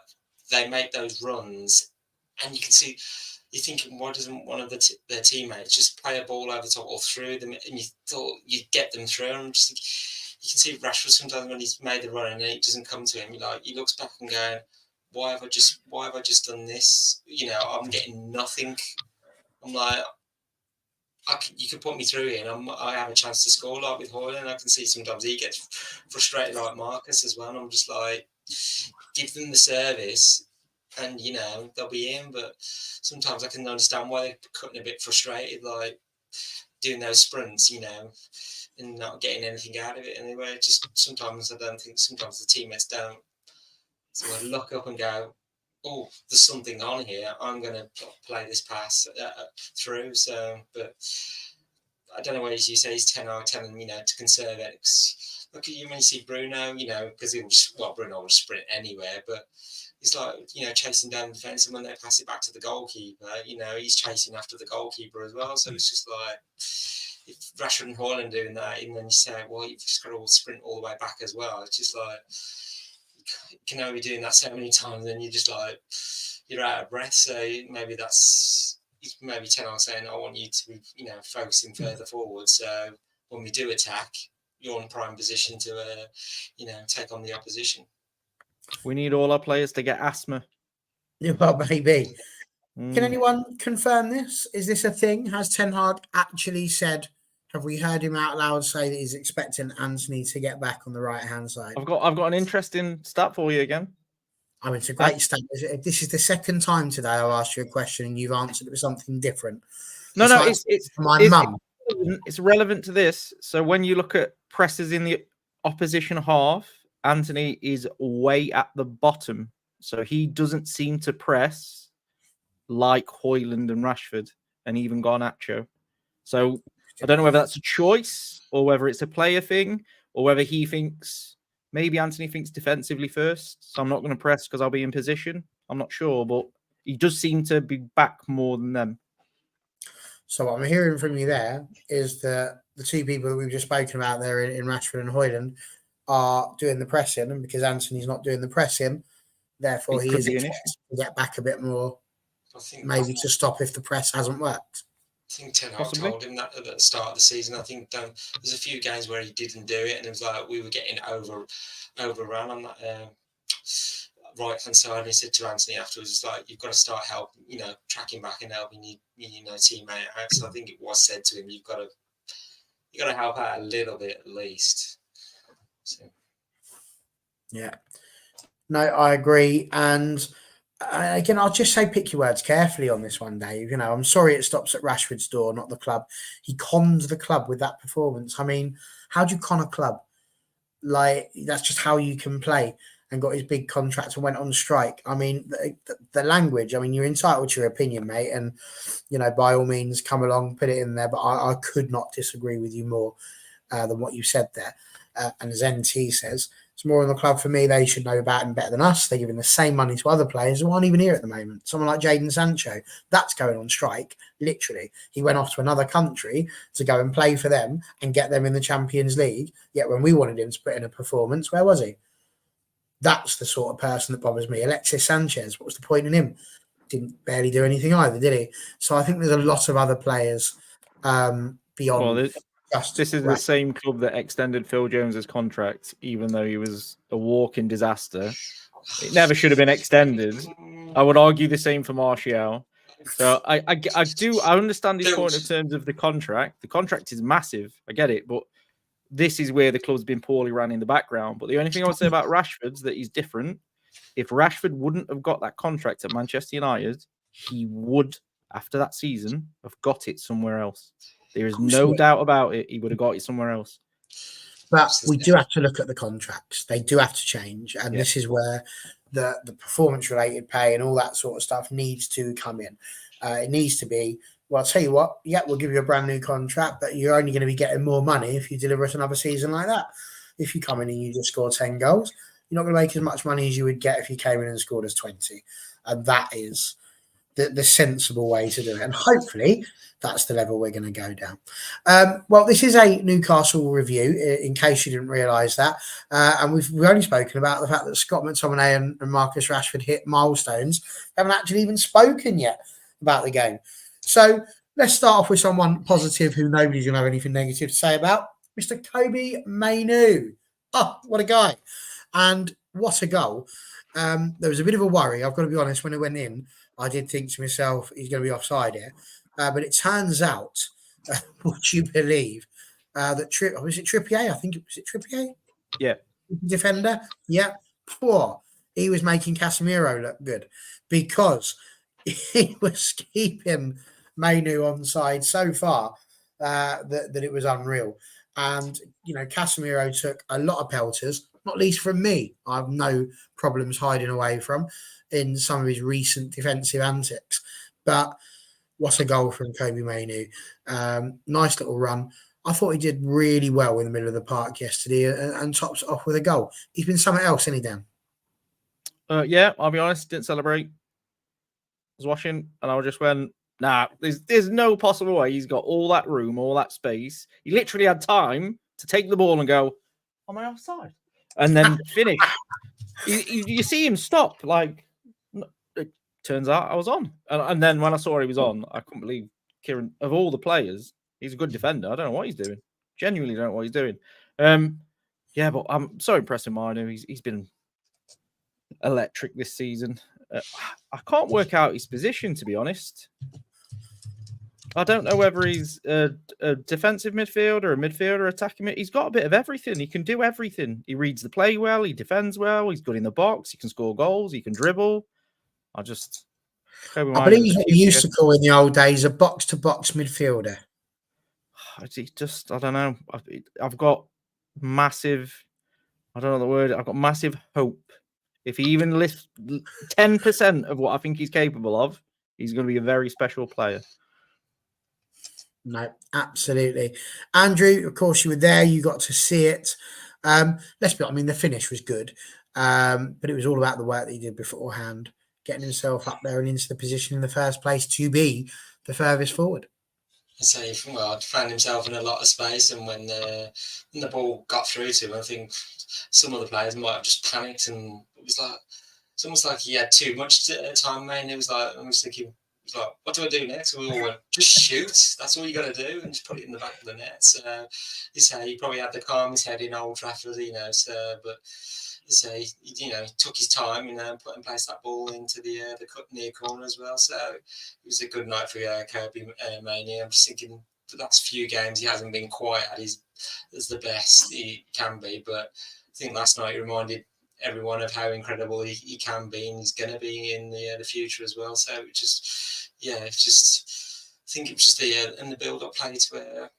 B: they make those runs, and you can see. You're thinking, why doesn't one of their teammates just play a ball over the top or through them? And you thought you'd get them through. And you can see Rashford sometimes when he's made the run and it doesn't come to him. He looks back and going, why have I just done this? I'm getting nothing. I'm like, you could put me through here and I have a chance to score like with Højlund. I can see sometimes he gets frustrated like Marcus as well. And I'm just like, give them the service and, they'll be in. But sometimes I can understand why they're cutting a bit frustrated, like doing those sprints, and not getting anything out of it anyway. Just sometimes sometimes the teammates don't. So I look up and go, oh, there's something on here. I'm going to play this pass through. So, but I don't know where you say he's 10 or telling them, to conserve it. Look at you when you see Bruno, because Bruno will sprint anywhere, but he's like, chasing down the defence, and when they pass it back to the goalkeeper, he's chasing after the goalkeeper as well. So it's just like, if Rashford and Højlund doing that, and then you say, well, you've just got to all sprint all the way back as well. It's just like, you can only be doing that so many times, and you're just like, you're out of breath. So maybe Ten Hag saying, I want you to be, focusing further forward. So when we do attack, you're in prime position to, take on the opposition.
C: We need all our players to get asthma.
A: Well, maybe. Can anyone confirm this? Is this a thing? Has Ten Hag actually said, have we heard him out loud say that he's expecting Anthony to get back on the right-hand side?
C: I've got an interesting stat for you again.
A: I mean, it's a great stat. This is the second time today I've asked you a question and you've answered it with something different.
C: No, it's
A: my mum.
C: It's relevant to this. So when you look at presses in the opposition half, Anthony is way at the bottom. So he doesn't seem to press like Højlund and Rashford and even Garnacho. So I don't know whether that's a choice or whether it's a player thing or whether he thinks maybe Anthony thinks defensively first. So I'm not going to press because I'll be in position. I'm not sure, but he does seem to be back more than them.
A: So what I'm hearing from you there is that the two people that we've just spoken about there in Rashford and Højlund are doing the pressing, and because Anthony's not doing the pressing, therefore he is expected to get back a bit more, maybe to stop if the press hasn't worked.
B: I think Ten Hag told him that at the start of the season. I think there's a few games where he didn't do it, and it was like we were getting overrun on that right hand side. And he said to Anthony afterwards, "It's like you've got to start helping, tracking back and helping teammate out." So I think it was said to him, "You've got to help out a little bit at least." So.
A: Yeah, no, I agree, and again, I'll just say pick your words carefully on this one, Dave. I'm sorry it stops at Rashford's door, not the club. He conned the club with that performance. I mean, how do you con a club? Like, that's just how you can play, and got his big contract and went on strike. I mean, the language, I mean, you're entitled to your opinion, mate, and, by all means, come along, put it in there, but I could not disagree with you more than what you said there. And as NT says, it's more in the club for me. They should know about him better than us. They're giving the same money to other players who aren't even here at the moment. Someone like Jadon Sancho, that's going on strike, literally. He went off to another country to go and play for them and get them in the Champions League. Yet when we wanted him to put in a performance, where was he? That's the sort of person that bothers me. Alexis Sanchez, what was the point in him? Didn't barely do anything either, did he? So I think there's a lot of other players beyond...
C: Well, this is the same club that extended Phil Jones's contract, even though he was a walking disaster. It never should have been extended. I would argue the same for Martial. So I understand his point in terms of the contract. The contract is massive. I get it, but this is where the club's been poorly run in the background. But the only thing I would say about Rashford's that he's different. If Rashford wouldn't have got that contract at Manchester United, he would, after that season, have got it somewhere else. There is no doubt about it. He would have got it somewhere else.
A: But we do have to look at the contracts. They do have to change. And this is where the performance-related pay and all that sort of stuff needs to come in. It needs to be, well, I'll tell you what, we'll give you a brand new contract, but you're only going to be getting more money if you deliver us another season like that. If you come in and you just score 10 goals, you're not going to make as much money as you would get if you came in and scored us 20. And that is the sensible way to do it. And hopefully that's the level we're going to go down. Well, this is a Newcastle review, in case you didn't realise that. And we've only spoken about the fact that Scott McTominay and Marcus Rashford hit milestones. We haven't actually even spoken yet about the game. So let's start off with someone positive who nobody's going to have anything negative to say about, Mr. Kobe Mainoo. Oh, what a guy. And what a goal. There was a bit of a worry, I've got to be honest, when it went in. I did think to myself, he's going to be offside here. But it turns out, would you believe, that was it Trippier? I think was it Trippier?
C: Yeah.
A: Defender? Yeah. Poor. He was making Casemiro look good because he was keeping Mainoo onside so far that it was unreal. And, Casemiro took a lot of pelters, not least from me. I have no problems hiding away from in some of his recent defensive antics. But what a goal from Kobe Mainoo. Nice little run. I thought he did really well in the middle of the park yesterday and tops it off with a goal. He's been something else, isn't he, Dan?
C: Yeah, I'll be honest, didn't celebrate. I was watching and I just went, nah, there's no possible way he's got all that room, all that space. He literally had time to take the ball and go, am I offside? And then finish. You see him stop, like, it turns out I was on. And then when I saw he was on, I couldn't believe Kieran, of all the players, he's a good defender. I don't know what he's doing. Genuinely don't know what he's doing. Yeah, but I'm so impressed with Mainoo. He's been electric this season. I can't work out his position, to be honest. I don't know whether he's a defensive midfielder, a midfielder, attacking mid. He's got a bit of everything. He can do everything. He reads the play well. He defends well. He's good in the box. He can score goals. He can dribble. I
A: believe he's what we used to call in the old days a box-to-box midfielder.
C: I don't know. I've got massive. I don't know the word. I've got massive hope. If he even lifts 10% of what I think he's capable of, he's going to be a very special player.
A: No, absolutely. Andrew, of course, you were there. You got to see it. The finish was good, but it was all about the work that he did beforehand, getting himself up there and into the position in the first place to be the furthest forward.
B: So he found himself in a lot of space, and when the ball got through to him, I think some of the players might have just panicked, and it's almost like he had too much time, man. It was like, I was thinking, what do I do next? We all went, just shoot. That's all you got to do, and just put it in the back of the net. So he probably had the calmest head in Old Trafford, but he took his time, put and placed that ball into the near corner as well. So it was a good night for Kirby Mania. I'm just thinking the last few games he hasn't been quite as the best he can be, but I think last night he reminded everyone of how incredible he can be, and he's going to be in the future as well. So I think it was just the build-up play to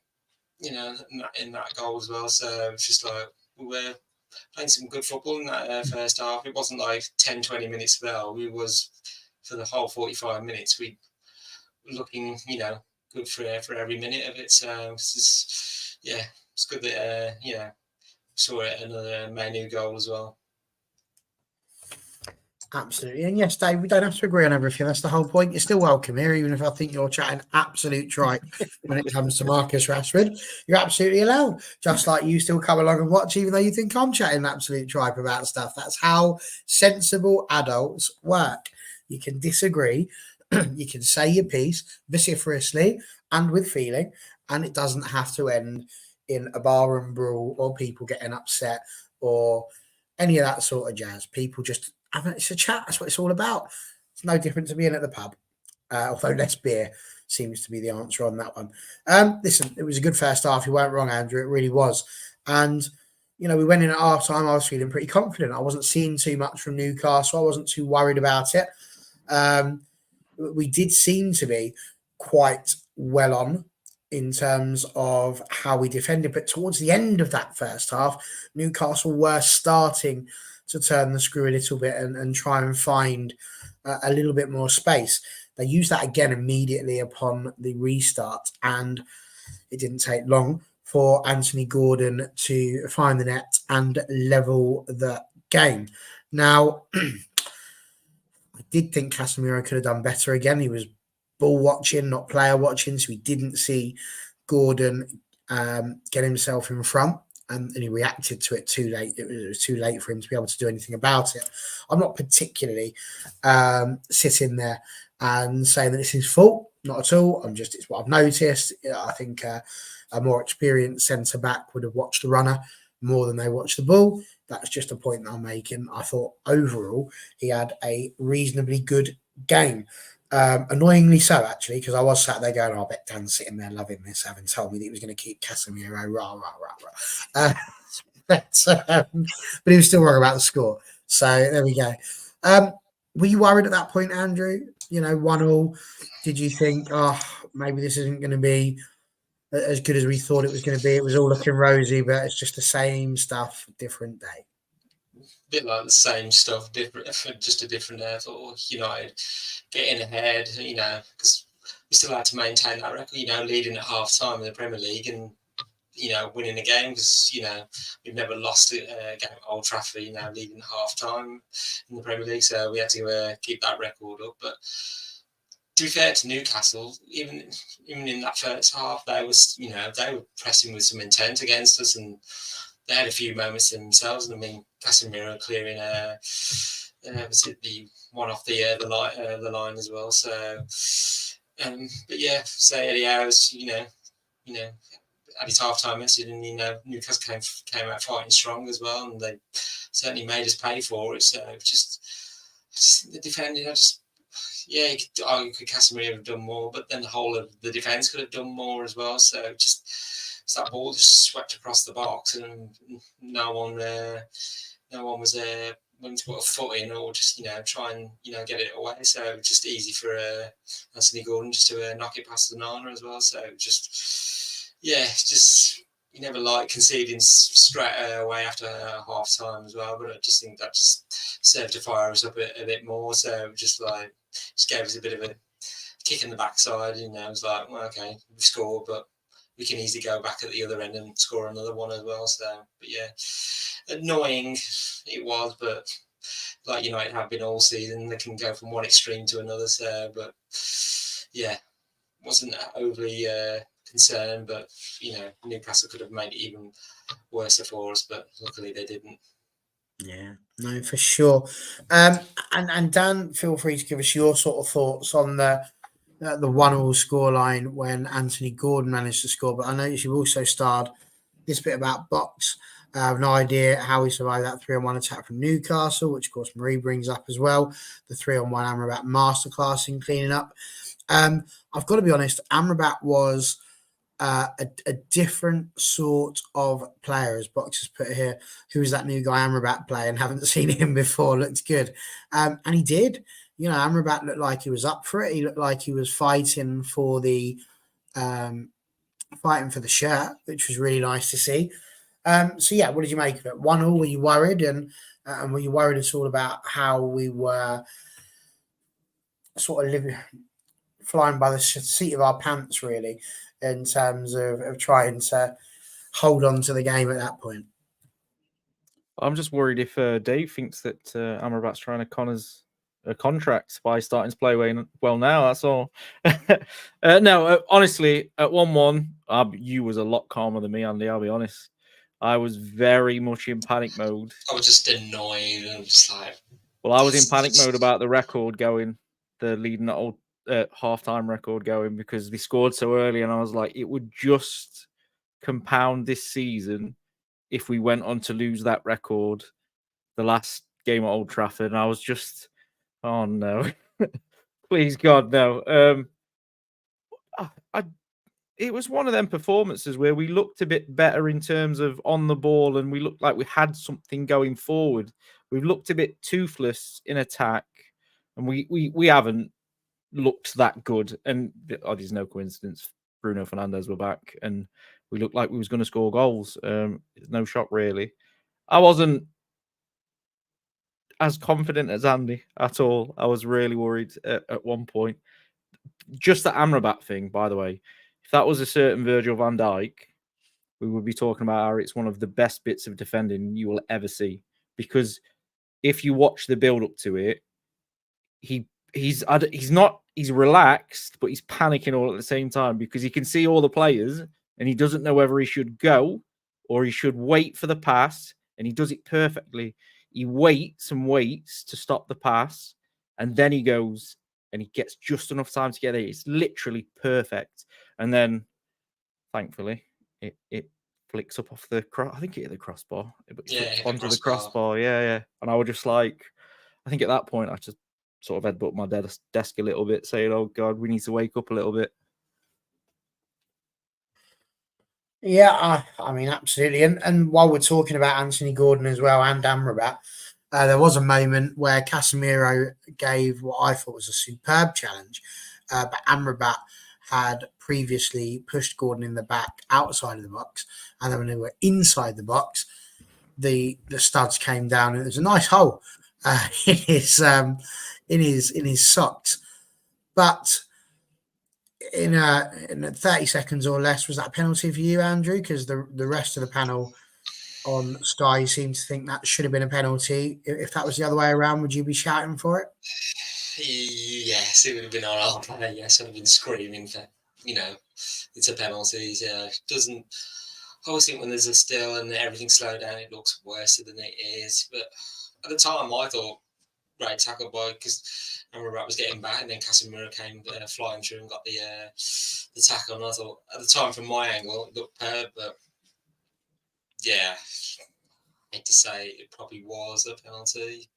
B: in that goal as well. So it's just like we were playing some good football in that first half. It wasn't like 10-20 minutes spell. We was for the whole 45 minutes. We were looking, good for every minute of it. So it's good that saw another Manu goal as well.
A: Absolutely. And yes, Dave, we don't have to agree on everything. That's the whole point. You're still welcome here, even if I think you're chatting absolute tripe when it comes to Marcus Rashford. You're absolutely allowed. Just like you still come along and watch, even though you think I'm chatting absolute tripe about stuff. That's how sensible adults work. You can disagree. You can say your piece vociferously and with feeling, and it doesn't have to end in a barroom brawl or people getting upset or any of that sort of jazz. People just, it's a chat. That's what it's all about. It's no different to being at the pub, although less beer seems to be the answer on that one. Listen, it was a good first half. You weren't wrong, Andrew. It really was. And, we went in at half time. I was feeling pretty confident. I wasn't seeing too much from Newcastle. I wasn't too worried about it. We did seem to be quite well on in terms of how we defended. But towards the end of that first half, Newcastle were starting to turn the screw a little bit and try and find a little bit more space. They used that again immediately upon the restart, and it didn't take long for Anthony Gordon to find the net and level the game. Now, I did think Casemiro could have done better again. He was ball watching, not player watching, so we didn't see Gordon get himself in front. And he reacted to it too late. It was too late for him to be able to do anything about it. I'm not particularly sitting there and saying that it's his fault. Not at all. It's what I've noticed. I think a more experienced centre-back would have watched the runner more than they watched the ball. That's just a point that I'm making. I thought overall he had a reasonably good game. Annoyingly so, actually, because I was sat there going, I bet Dan's sitting there loving this, having told me that he was going to keep Casemiro, but he was still wrong about the score. So there we go. Were you worried at that point, Andrew? 1-1. Did you think, maybe this isn't going to be as good as we thought it was going to be? It was all looking rosy, but it's just the same stuff, different day.
B: Bit like the same stuff, just a different United getting ahead, because we still had to maintain that record, leading at half time in the Premier League and, winning a game because, we've never lost a game at Old Trafford, leading at half time in the Premier League. So we had to keep that record up. But to be fair to Newcastle, even in that first half, they were pressing with some intent against us, and they had a few moments themselves. And I mean, Casemiro clearing was it the one off the line as well. So, but yeah, say Eddie Howe's, at his half-time message, and Newcastle came out fighting strong as well, and they certainly made us pay for it. So just the defending, yeah, Casemiro have done more, but then the whole of the defence could have done more as well. So so that ball just swept across the box, and no one was there willing to put a foot in or just try and get it away. So just easy for Anthony Gordon just to knock it past Onana as well. So just you never like conceding straight away after half time as well. But I just think that just served to fire us up a bit more. So just gave us a bit of a kick in the backside. It was like, well, okay, we scored, but we can easily go back at the other end and score another one as well. So, but yeah, annoying it was, but like United have been all season, they can go from one extreme to another. So, but yeah, wasn't overly concerned, but Newcastle could have made it even worse for us, but luckily they didn't.
A: Yeah, no, for sure. And Dan, feel free to give us your sort of thoughts on the 1-1 scoreline when Anthony Gordon managed to score. But I noticed you also starred this bit about Box. I have no idea how he survived that 3-on-1 attack from Newcastle, which of course Marie brings up as well. The 3-on-1 Amrabat masterclass in cleaning up. I've got to be honest, Amrabat was a different sort of player, as Box has put here. Who is that new guy Amrabat playing? Haven't seen him before. Looked good. And he did. Amrabat looked like he was up for it. He looked like he was fighting for the shirt, which was really nice to see. So yeah, what did you make of it? 1-1, were you worried? And were you worried at all about how we were sort of flying by the seat of our pants, really, in terms of trying to hold on to the game at that point?
C: I'm just worried if Dave thinks that Amrabat's trying to con us a contract by starting to play well now. That's all. No, honestly, at 1-1, you was a lot calmer than me, Andy. I'll be honest. I was very much in panic mode.
B: I was just annoyed and just like.
C: Well, I was in panic mode about the record going, the leading that old halftime record going, because they scored so early, and I was like, it would just compound this season if we went on to lose that record the last game at Old Trafford. And I was just, oh no, please God, no. It was one of them performances where we looked a bit better in terms of on the ball, and we looked like we had something going forward. We've looked a bit toothless in attack, and we haven't looked that good. And there's no coincidence. Bruno Fernandes were back, and we looked like we was going to score goals. It's no shock, really. I wasn't as confident as Andy at all. I was really worried at one point. Just the Amrabat thing, by the way. If that was a certain Virgil van Dijk, we would be talking about how it's one of the best bits of defending you will ever see. Because if you watch the build up to it, he's relaxed, but he's panicking all at the same time because he can see all the players and he doesn't know whether he should go or he should wait for the pass, and he does it perfectly. He waits and waits to stop the pass, and then he goes and he gets just enough time to get there. It's literally perfect. And then, thankfully, it flicks up off the cross. I think it hit the crossbar. It onto the crossbar. Yeah. And I was just like, I think at that point, I just sort of headbutt my desk a little bit, saying, oh, God, we need to wake up a little bit.
A: Yeah, I mean, absolutely. And while we're talking about Anthony Gordon as well and Amrabat, there was a moment where Casemiro gave what I thought was a superb challenge, but Amrabat had previously pushed Gordon in the back outside of the box, and then when they were inside the box, the studs came down, and it was a nice hole in his socks. But in 30 seconds or less, was that a penalty for you, Andrew? Because the rest of the panel on Sky seemed to think that should have been a penalty. If that was the other way around, would you be shouting for it?
B: Yes, it would have been on our player. Yes, I'd have been screaming for, it's a penalty. Yeah, doesn't. I always think when there's a still and everything slowed down, it looks worse than it is. But at the time, I thought great tackle by because Amrabat was getting back, and then Casemiro came flying through and got the tackle. And I thought at the time, from my angle, it looked bad, but yeah, I hate to say it probably was a penalty.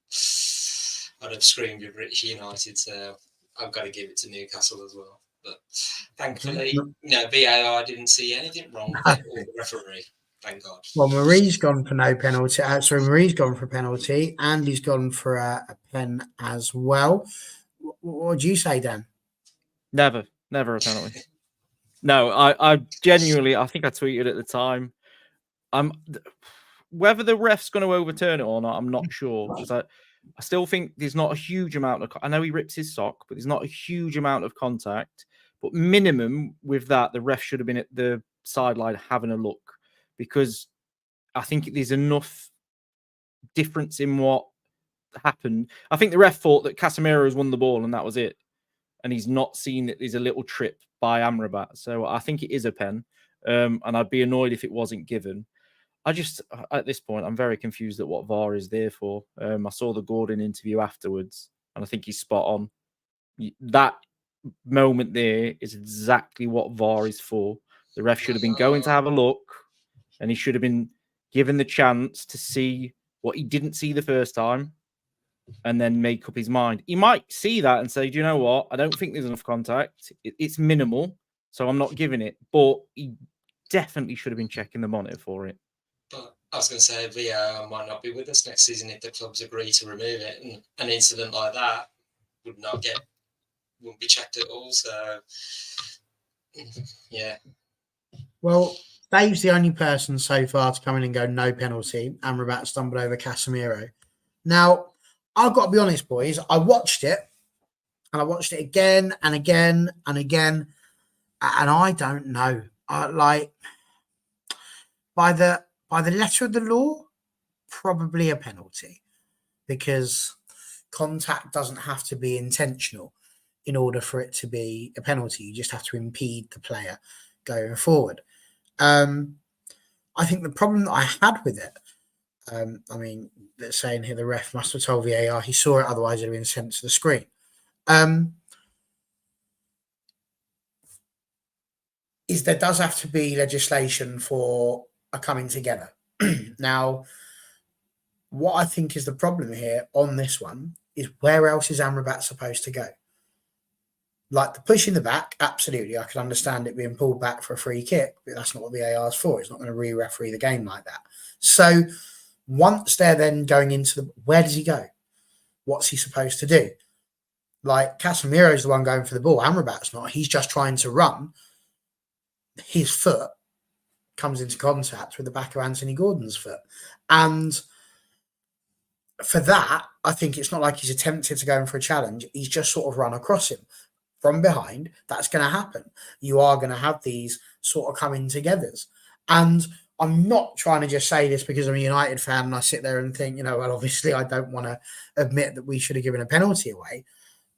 B: I'd have screamed with Rich United. So I've got to give it to Newcastle as well. But thankfully, VAR didn't see anything wrong with it, or the referee. Thank God.
A: Well, Marie's gone for no penalty. Marie's gone for a penalty. Andy's gone for a pen as well. What do you say, Dan?
C: Never a penalty. No, I genuinely, I think I tweeted at the time. Whether the ref's going to overturn it or not, I'm not sure, because I still think there's not a huge amount of. I know he rips his sock, but there's not a huge amount of contact. But minimum with that, the ref should have been at the sideline having a look, because I think there's enough difference in what happened. I think the ref thought that Casemiro's won the ball and that was it, and he's not seen that there's a little trip by Amrabat. So I think it is a pen, and I'd be annoyed if it wasn't given. I just, at this point, I'm very confused at what VAR is there for. I saw the Gordon interview afterwards, and I think he's spot on. That moment there is exactly what VAR is for. The ref should have been going to have a look, and he should have been given the chance to see what he didn't see the first time, and then make up his mind. He might see that and say, do you know what? I don't think there's enough contact. It's minimal, so I'm not giving it. But he definitely should have been checking the monitor for it.
B: But I was going to say, VAR might not be with us next season if the clubs agree to remove it. And an incident like that wouldn't be checked at all. So, yeah.
A: Well, Dave's the only person so far to come in and go no penalty. Amrabat stumbled over Casemiro. Now, I've got to be honest, boys. I watched it, and I watched it again and again and again, and I don't know. By the letter of the law, probably a penalty, because contact doesn't have to be intentional in order for it to be a penalty. You just have to impede the player going forward. I think the problem that I had with it, I mean, they're saying here the ref must have told VAR he saw it, otherwise it would have been sent to the screen. Is there does have to be legislation for a coming together. Now, what I think is the problem here on this one is, where else is Amrabat supposed to go? Like the push in the back, absolutely, I can understand it being pulled back for a free kick, but that's not what VAR is for. It's not going to re-referee the game like that. So once they're then going into where does he go? What's he supposed to do? Like Casemiro's the one going for the ball. Amrabat's not. He's just trying to run. His foot comes into contact with the back of Anthony Gordon's foot. And for that, I think it's not like he's attempted to go in for a challenge. He's just sort of run across him from behind. That's going to happen. You are going to have these sort of coming togethers. And I'm not trying to just say this because I'm a United fan and I sit there and think, well, obviously I don't want to admit that we should have given a penalty away.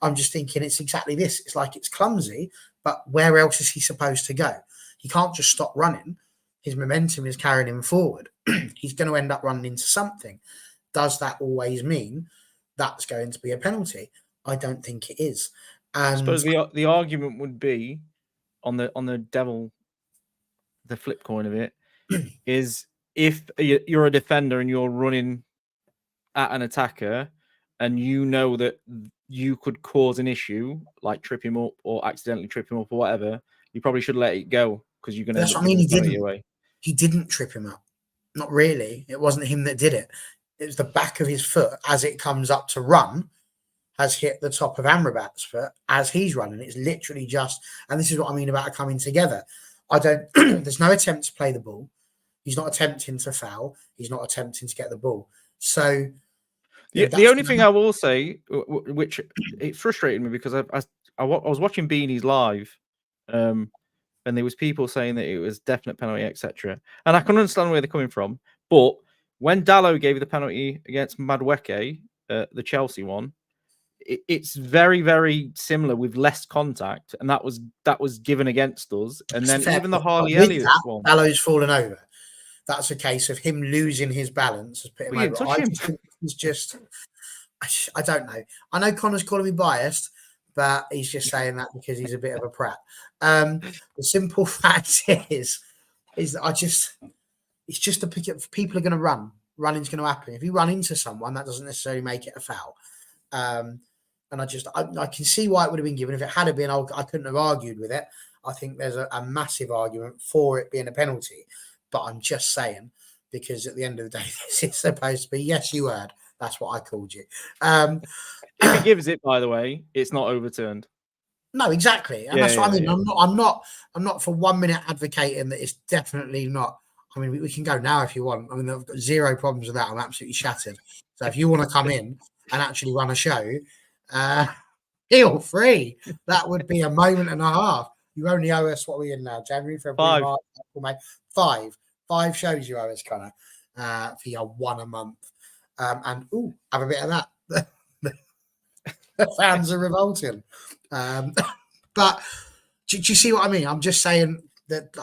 A: I'm just thinking it's exactly this. It's like it's clumsy, but where else is he supposed to go? He can't just stop running. His momentum is carrying him forward. He's going to end up running into something. Does that always mean that's going to be a penalty? I don't think it is. And
C: I suppose the argument would be on the flip coin of it, is if you're a defender and you're running at an attacker and you know that you could cause an issue, like trip him up or accidentally trip him up or whatever, you probably should let it go, because you're going to.
A: That's what I mean. He didn't trip him up. Not really. It wasn't him that did it. It was the back of his foot as it comes up to run has hit the top of Amrabat's foot as he's running. It's literally just, and this is what I mean about coming together. There's no attempt to play the ball. He's not attempting to foul. He's not attempting to get the ball. So
C: the only thing I will say, which it frustrated me, because I was watching Beanie's live, and there was people saying that it was definite penalty, etc. And I can understand where they're coming from. But when Dalot gave the penalty against Madueke, the Chelsea one, it's very, very similar with less contact, and that was given against us. And then even the Harley Elliott one,
A: Dalot's fallen over. That's a case of him losing his balance. Has put him over. I don't know. I know Connor's calling me biased, but he's just saying that because he's a bit of a prat. The simple fact is that it's just a pick up. People are going to run. Running's going to happen. If you run into someone, that doesn't necessarily make it a foul. And I can see why it would have been given. If it had been, I couldn't have argued with it. I think there's a massive argument for it being a penalty. But I'm just saying, because at the end of the day, this is supposed to be, yes, you heard. That's what I called you.
C: If he gives it, by the way, it's not overturned.
A: No, exactly. And that's what I mean. Yeah. I'm not for 1 minute advocating that it's definitely not. I mean, we can go now if you want. I mean, I've got zero problems with that. I'm absolutely shattered. So if you want to come in and actually run a show, feel free. That would be a moment and a half. You only owe us, what are we in now? January, February, March, April, May. Five shows you owe us, Connor, for your one a month. And have a bit of that. The fans are revolting. But do you see what I mean? I'm just saying that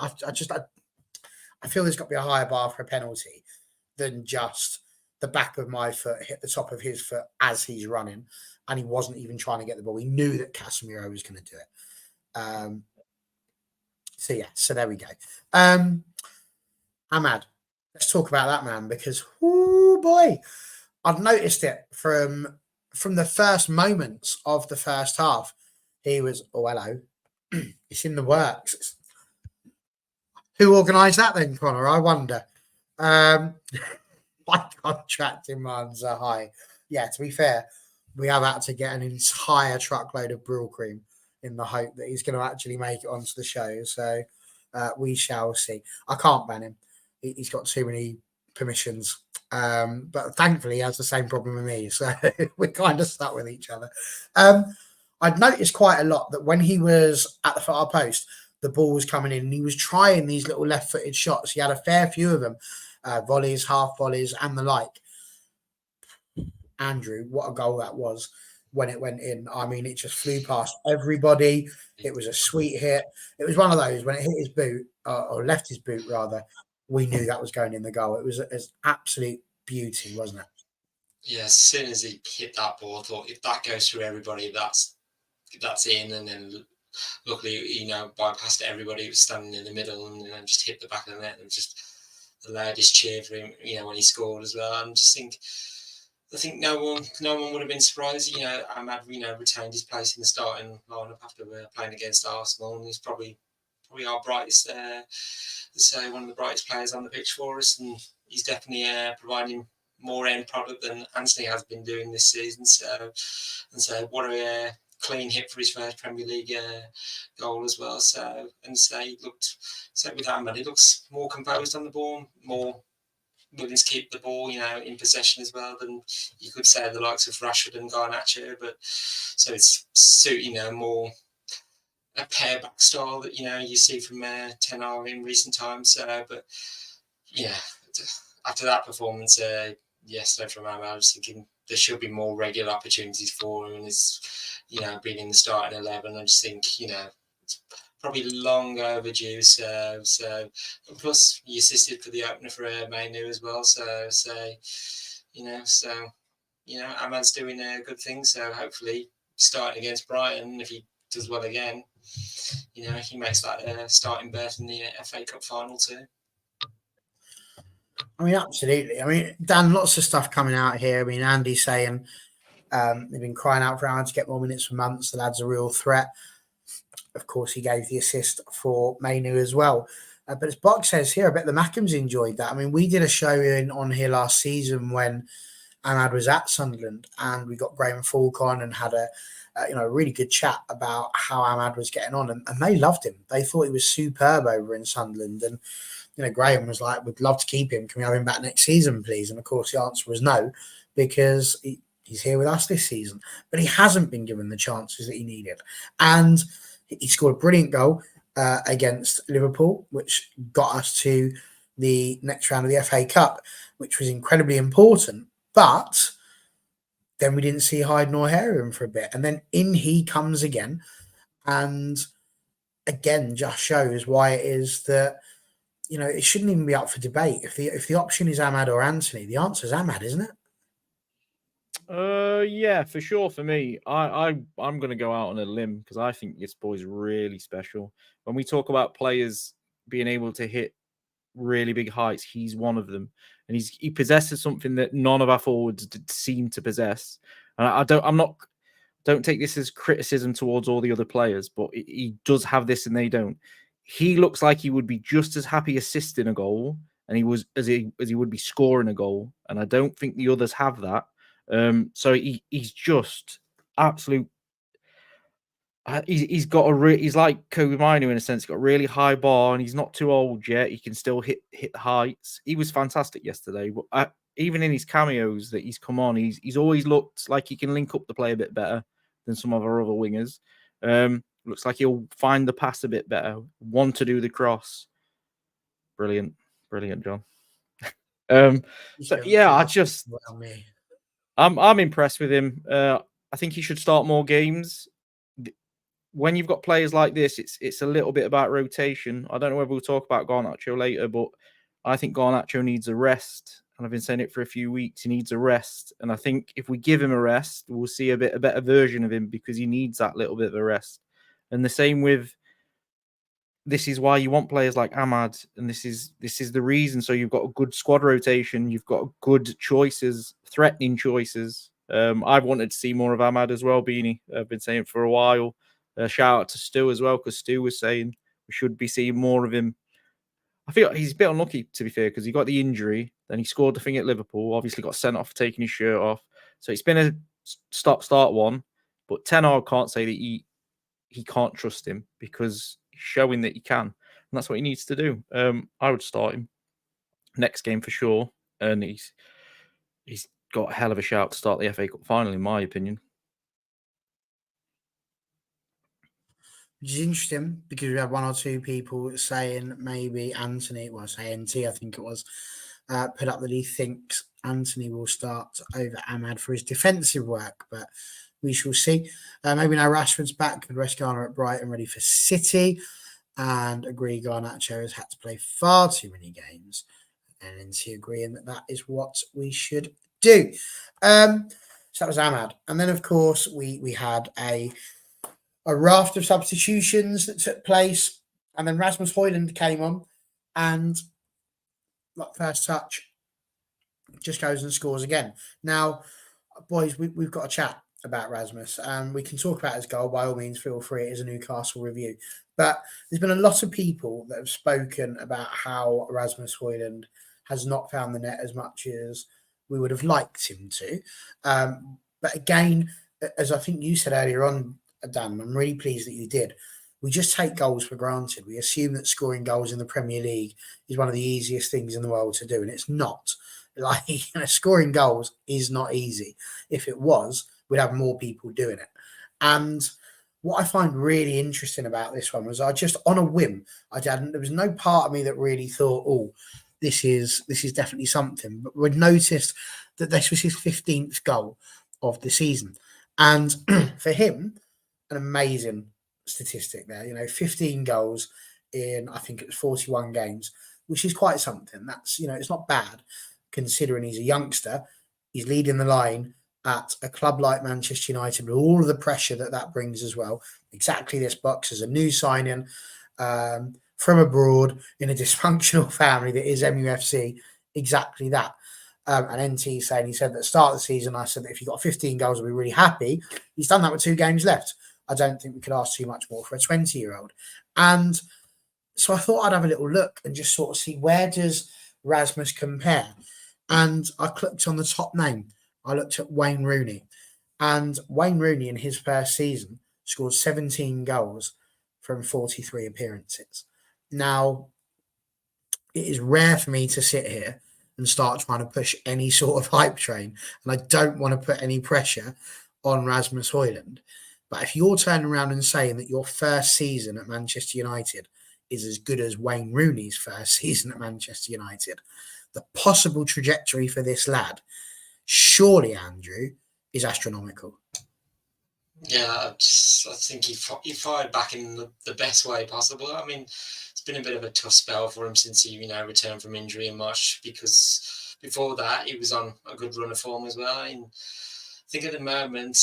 A: I feel there's got to be a higher bar for a penalty than just the back of my foot hit the top of his foot as he's running, and he wasn't even trying to get the ball. He knew that Casemiro was going to do it. So there we go. Ahmad, let's talk about that man, because boy, I've noticed it from the first moments of the first half. He was, hello, it's in the works. Who organised that then, Connor? I wonder. My contract demands are high. Yeah, to be fair, we have had to get an entire truckload of Brill cream in the hope that he's going to actually make it onto the show. So we shall see. I can't ban him. He's got too many permissions. But thankfully, he has the same problem with me. So we're kind of stuck with each other. I'd noticed quite a lot that when he was at the far post, the ball was coming in and he was trying these little left-footed shots. He had a fair few of them, volleys, half volleys, and the like. Andrew, what a goal that was when it went in. I mean, it just flew past everybody. It was a sweet hit. It was one of those, when it hit his boot, or left his boot rather, we knew that was going in the goal. It was absolute beauty, wasn't it?
B: Yeah, as soon as he hit that ball, I thought, if that goes through everybody, that's in. And then luckily, bypassed everybody who was standing in the middle, and then just hit the back of the net and just the loudest cheer for him, when he scored as well. And I think no one would have been surprised. Ahmad, retained his place in the starting lineup after playing against Arsenal, and he's probably our brightest, say one of the brightest players on the pitch for us, and he's definitely providing more end product than Anthony has been doing this season. So what a clean hit for his first Premier League goal as well. With Ahmad, he looks more composed on the ball, more willing to keep the ball, in possession as well than you could say the likes of Rashford and Garnacho. But so it's suiting more a pair back style that you see from Ten Hag in recent times. But yeah, after that performance yesterday from Ahmad, I was thinking there should be more regular opportunities for him, and it's being in the starting 11. I just think it's probably long overdue. So plus he assisted for the opener for Mainu as well. Ahmad's doing a good thing. So hopefully starting against Brighton, if he does well again, he makes that starting berth in the FA Cup final too.
A: I mean, absolutely. I mean, Dan, lots of stuff coming out here. I mean, Andy's saying they've been crying out for Aaron to get more minutes for months. The lad's a real threat. Of course, he gave the assist for Mainu as well. But as Buck says here, I bet the Mackems enjoyed that. I mean, we did a show on here last season when Ahmad was at Sunderland, and we got Graham Falk on and had a really good chat about how Ahmad was getting on, and they loved him. They thought he was superb over in Sunderland, and Graham was like, "We'd love to keep him. Can we have him back next season, please?" And of course, the answer was no, because he's here with us this season, but he hasn't been given the chances that he needed. And he scored a brilliant goal against Liverpool, which got us to the next round of the FA Cup, which was incredibly important. But then we didn't see hide nor hair of him for a bit. And then in he comes again. And again, just shows why it is that, it shouldn't even be up for debate. If the option is Ahmad or Anthony, the answer is Ahmad, isn't it?
C: Yeah, for sure. For me, I'm going to go out on a limb because I think this boy's really special. When we talk about players being able to hit really big heights, he's one of them, and he possesses something that none of our forwards seem to possess. And I don't don't take this as criticism towards all the other players, but he does have this and they don't. He looks like he would be just as happy assisting a goal and he was as he would be scoring a goal. And I don't think the others have that. So he's just absolute. He's got he's like Kobe Minu in a sense. He's got a really high bar, and he's not too old yet. He can still hit the heights. He was fantastic yesterday. But even in his cameos that he's come on, he's always looked like he can link up the play a bit better than some of our other wingers. Looks like he'll find the pass a bit better. Want to do the cross. Brilliant, John. So yeah, I'm impressed with him. I think he should start more games. When you've got players like this, it's a little bit about rotation. I don't know whether we'll talk about Garnacho later, but I think Garnacho needs a rest. And I've been saying it for a few weeks. He needs a rest. And I think if we give him a rest, we'll see a better version of him because he needs that little bit of a rest. And the same with, this is why you want players like Ahmad. And this is the reason. So you've got a good squad rotation. You've got good choices, threatening choices. I've wanted to see more of Ahmad as well, Beanie. I've been saying for a while. Shout out to Stu as well, because Stu was saying we should be seeing more of him. I feel he's a bit unlucky, to be fair, because he got the injury, then he scored the thing at Liverpool, obviously got sent off for taking his shirt off. So it's been a stop-start one, but Ten Hag can't say that he can't trust him because he's showing that he can. And that's what he needs to do. I would start him next game for sure. And he's got a hell of a shout to start the FA Cup final, in my opinion.
A: Which is interesting because we had one or two people saying maybe Anthony, well, say NT, I think it was, put up that he thinks Anthony will start over Ahmad for his defensive work, but we shall see. Maybe now Rashford's back, could rest Garner at Brighton ready for City, and agree Garnacho has had to play far too many games, and NT agreeing that is what we should do. So that was Ahmad. And then, of course, we had a raft of substitutions that took place, and then Rasmus Højlund came on, and like first touch, just goes and scores again. Now, boys, we've got a chat about Rasmus, and we can talk about his goal. By all means, feel free. It is a Newcastle review, but there's been a lot of people that have spoken about how Rasmus Højlund has not found the net as much as we would have liked him to. But again, as I think you said earlier on, Dan, I'm really pleased that you did. We just take goals for granted. We assume that scoring goals in the Premier League is one of the easiest things in the world to do, and it's not. Like, scoring goals is not easy. If it was, we'd have more people doing it. And what I find really interesting about this one was I just, on a whim, there was no part of me that really thought, oh, this is definitely something. But we'd noticed that this was his 15th goal of the season. And for him, an amazing statistic there, 15 goals in, I think it was 41 games, which is quite something. That's, it's not bad considering he's a youngster. He's leading the line at a club like Manchester United with all of the pressure that brings as well. Exactly this box as a new signing from abroad in a dysfunctional family that is MUFC. Exactly that. And NT saying, he said that at the start of the season, I said that if he got 15 goals, I'd be really happy. He's done that with 2 games left. I don't think we could ask too much more for a 20-year-old. And so I thought I'd have a little look and just sort of see, where does Rasmus compare? And I clicked on the top name. I looked at Wayne Rooney. And Wayne Rooney in his first season scored 17 goals from 43 appearances. Now, it is rare for me to sit here and start trying to push any sort of hype train. And I don't want to put any pressure on Rasmus Højlund. But if you're turning around and saying that your first season at Manchester United is as good as Wayne Rooney's first season at Manchester United, the possible trajectory for this lad, surely, Andrew, is astronomical.
B: Yeah, I think he fired back in the best way possible. I mean, it's been a bit of a tough spell for him since he, returned from injury in March, because before that he was on a good run of form as well. And I think at the moment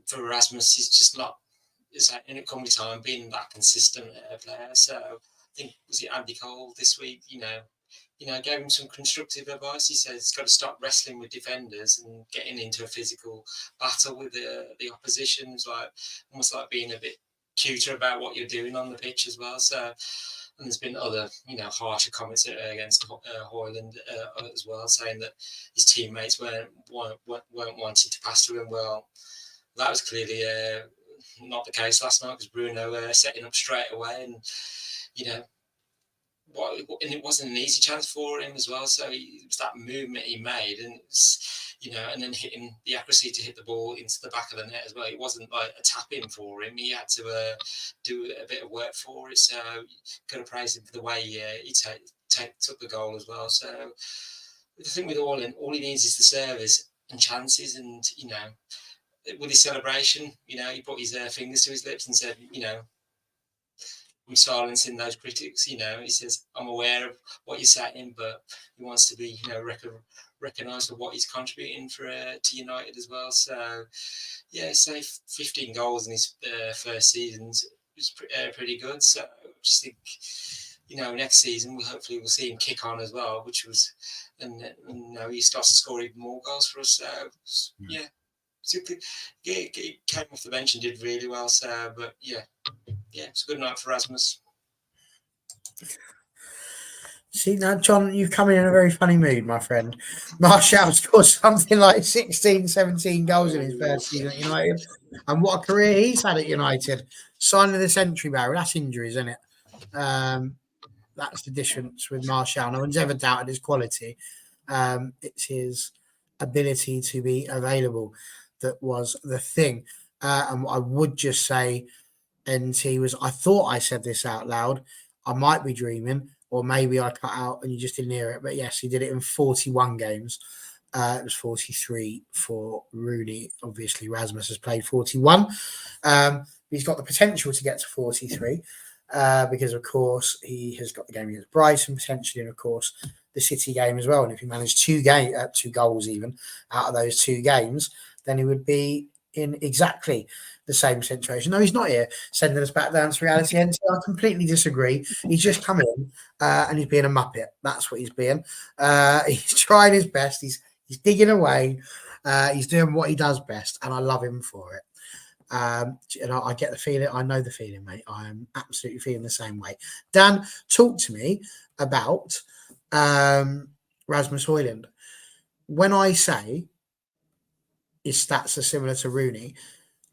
B: for Rasmus, he's just not, it's like in a coming time being that consistent player. So I think was it Andy Cole this week? Gave him some constructive advice. He said he's got to stop wrestling with defenders and getting into a physical battle with the opposition. It's like almost like being a bit cuter about what you're doing on the pitch as well. So, and there's been other, harsher comments against Højlund as well, saying that his teammates weren't wanting to pass to him. Well, that was clearly not the case last night, because Bruno setting up straight away, and and it wasn't an easy chance for him as well. So it was that movement he made, and it's, and then hitting the accuracy to hit the ball into the back of the net as well. It wasn't like a tap in for him. He had to do a bit of work for it. So got to praise him for the way he took the goal as well. So the thing with Højlund, all he needs is the service and chances, and with his celebration, he put his fingers to his lips and said, I'm silencing those critics. He says, I'm aware of what you're saying, but he wants to be, recognised for what he's contributing to United as well. So, yeah, say 15 goals in his first season was pretty good. So, I just think, next season we'll see him kick on as well, and he starts to score even more goals for us. So, yeah. He came off the bench and did really well. So, but yeah, it's a good night for Rasmus.
A: See, now, John, you've come in a very funny mood, my friend. Martial scored something like 16, 17 goals in his first season at United. And what a career he's had at United. Sign of the century, Barry. That's injuries, isn't it? That's the difference with Martial. No one's ever doubted his quality. It's his ability to be available that was the thing. And what I would just say, NT, was I thought I said this out loud. I might be dreaming, or maybe I cut out and you just didn't hear it. But yes, he did it in 41 games. It was 43 for Rooney. Obviously, Rasmus has played 41. He's got the potential to get to 43 because, of course, he has got the game against Brighton potentially, and, of course, the City game as well. And if he managed two goals even out of those two games, then he would be in exactly the same situation. No, he's not here sending us back down to reality. And I completely disagree. He's just come in and he's being a muppet. That's what he's being. He's trying his best. He's digging away. He's doing what he does best, and I love him for it. And I get the feeling. I know the feeling, mate. I am absolutely feeling the same way. Dan, talk to me about Rasmus Højlund. When I say his stats are similar to Rooney,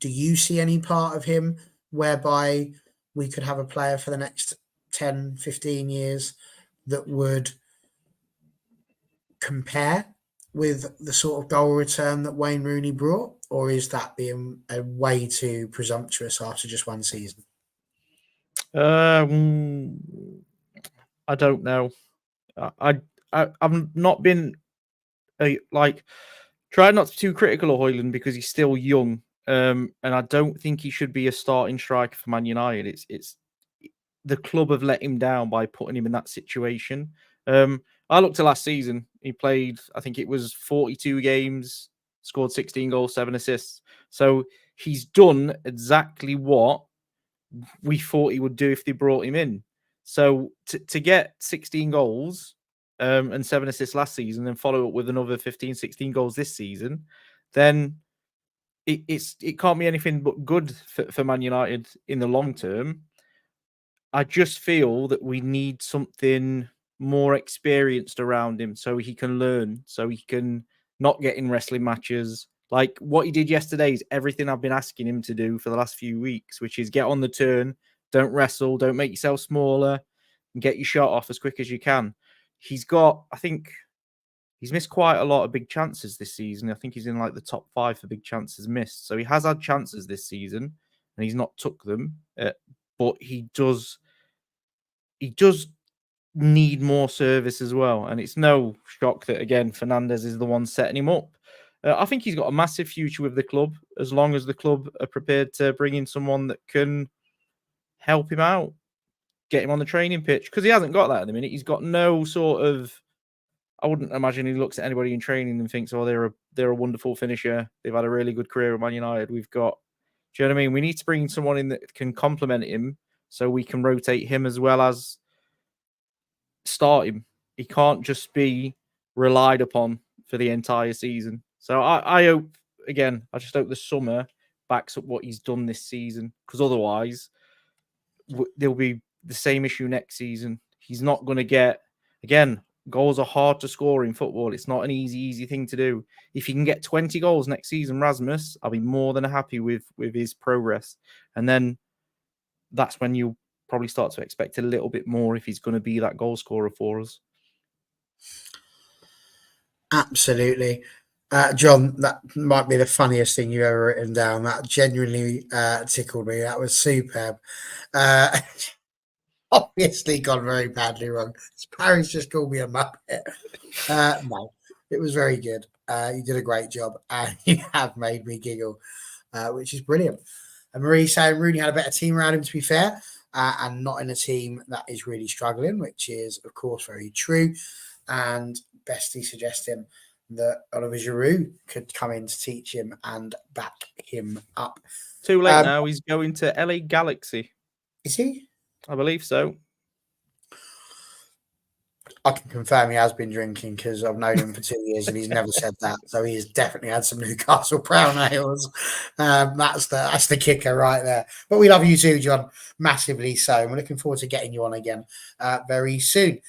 A: do you see any part of him whereby we could have a player for the next 10, 15 years that would compare with the sort of goal return that Wayne Rooney brought? Or is that being a way too presumptuous after just one season?
C: I don't know. I've not been try not to be too critical of Højlund because he's still young, and I don't think he should be a starting striker for Man United. It's the club have let him down by putting him in that situation. I looked at last season. He played, I think it was 42 games, scored 16 goals, 7 assists. So he's done exactly what we thought he would do if they brought him in. So to get 16 goals and 7 assists last season and follow up with another 15, 16 goals this season, then it can't be anything but good for Man United in the long term. I just feel that we need something more experienced around him so he can learn, so he can not get in wrestling matches. Like what he did yesterday is everything I've been asking him to do for the last few weeks, which is get on the turn, don't wrestle, don't make yourself smaller, and get your shot off as quick as you can. I think he's missed quite a lot of big chances this season. I think he's in like the top 5 for big chances missed. So he has had chances this season and he's not took them. But he does need more service as well. And it's no shock that, again, Fernandes is the one setting him up. I think he's got a massive future with the club, as long as the club are prepared to bring in someone that can help him out, get him on the training pitch, because he hasn't got that at the minute. He's got no sort of... I wouldn't imagine he looks at anybody in training and thinks, oh, they're a wonderful finisher. They've had a really good career at Man United. Do you know what I mean? We need to bring someone in that can complement him so we can rotate him as well as start him. He can't just be relied upon for the entire season. So I hope, again, I just hope the summer backs up what he's done this season, because otherwise there'll be the same issue next season. He's not going to get, again, goals are hard to score in football. It's not an easy thing to do. If he can get 20 goals next season, Rasmus, I'll be more than happy with his progress. And then that's when you'll probably start to expect a little bit more if he's going to be that goal scorer for us.
A: Absolutely. John, that might be the funniest thing you've ever written down. That genuinely tickled me. That was superb. Obviously gone very badly wrong. Barry's just called me a muppet. No, it was very good. You did a great job, and you have made me giggle, which is brilliant. And Marie saying Rooney had a better team around him, to be fair, and not in a team that is really struggling, which is, of course, very true. And Bestie suggesting that Oliver Giroud could come in to teach him and back him up.
C: Too late now. He's going to LA Galaxy.
A: Is he?
C: I believe so.
A: I can confirm he has been drinking because I've known him for 2 years and he's never said that. So he has definitely had some Newcastle brown ales. That's the kicker right there. But we love you too, John, massively so. And we're looking forward to getting you on again very soon.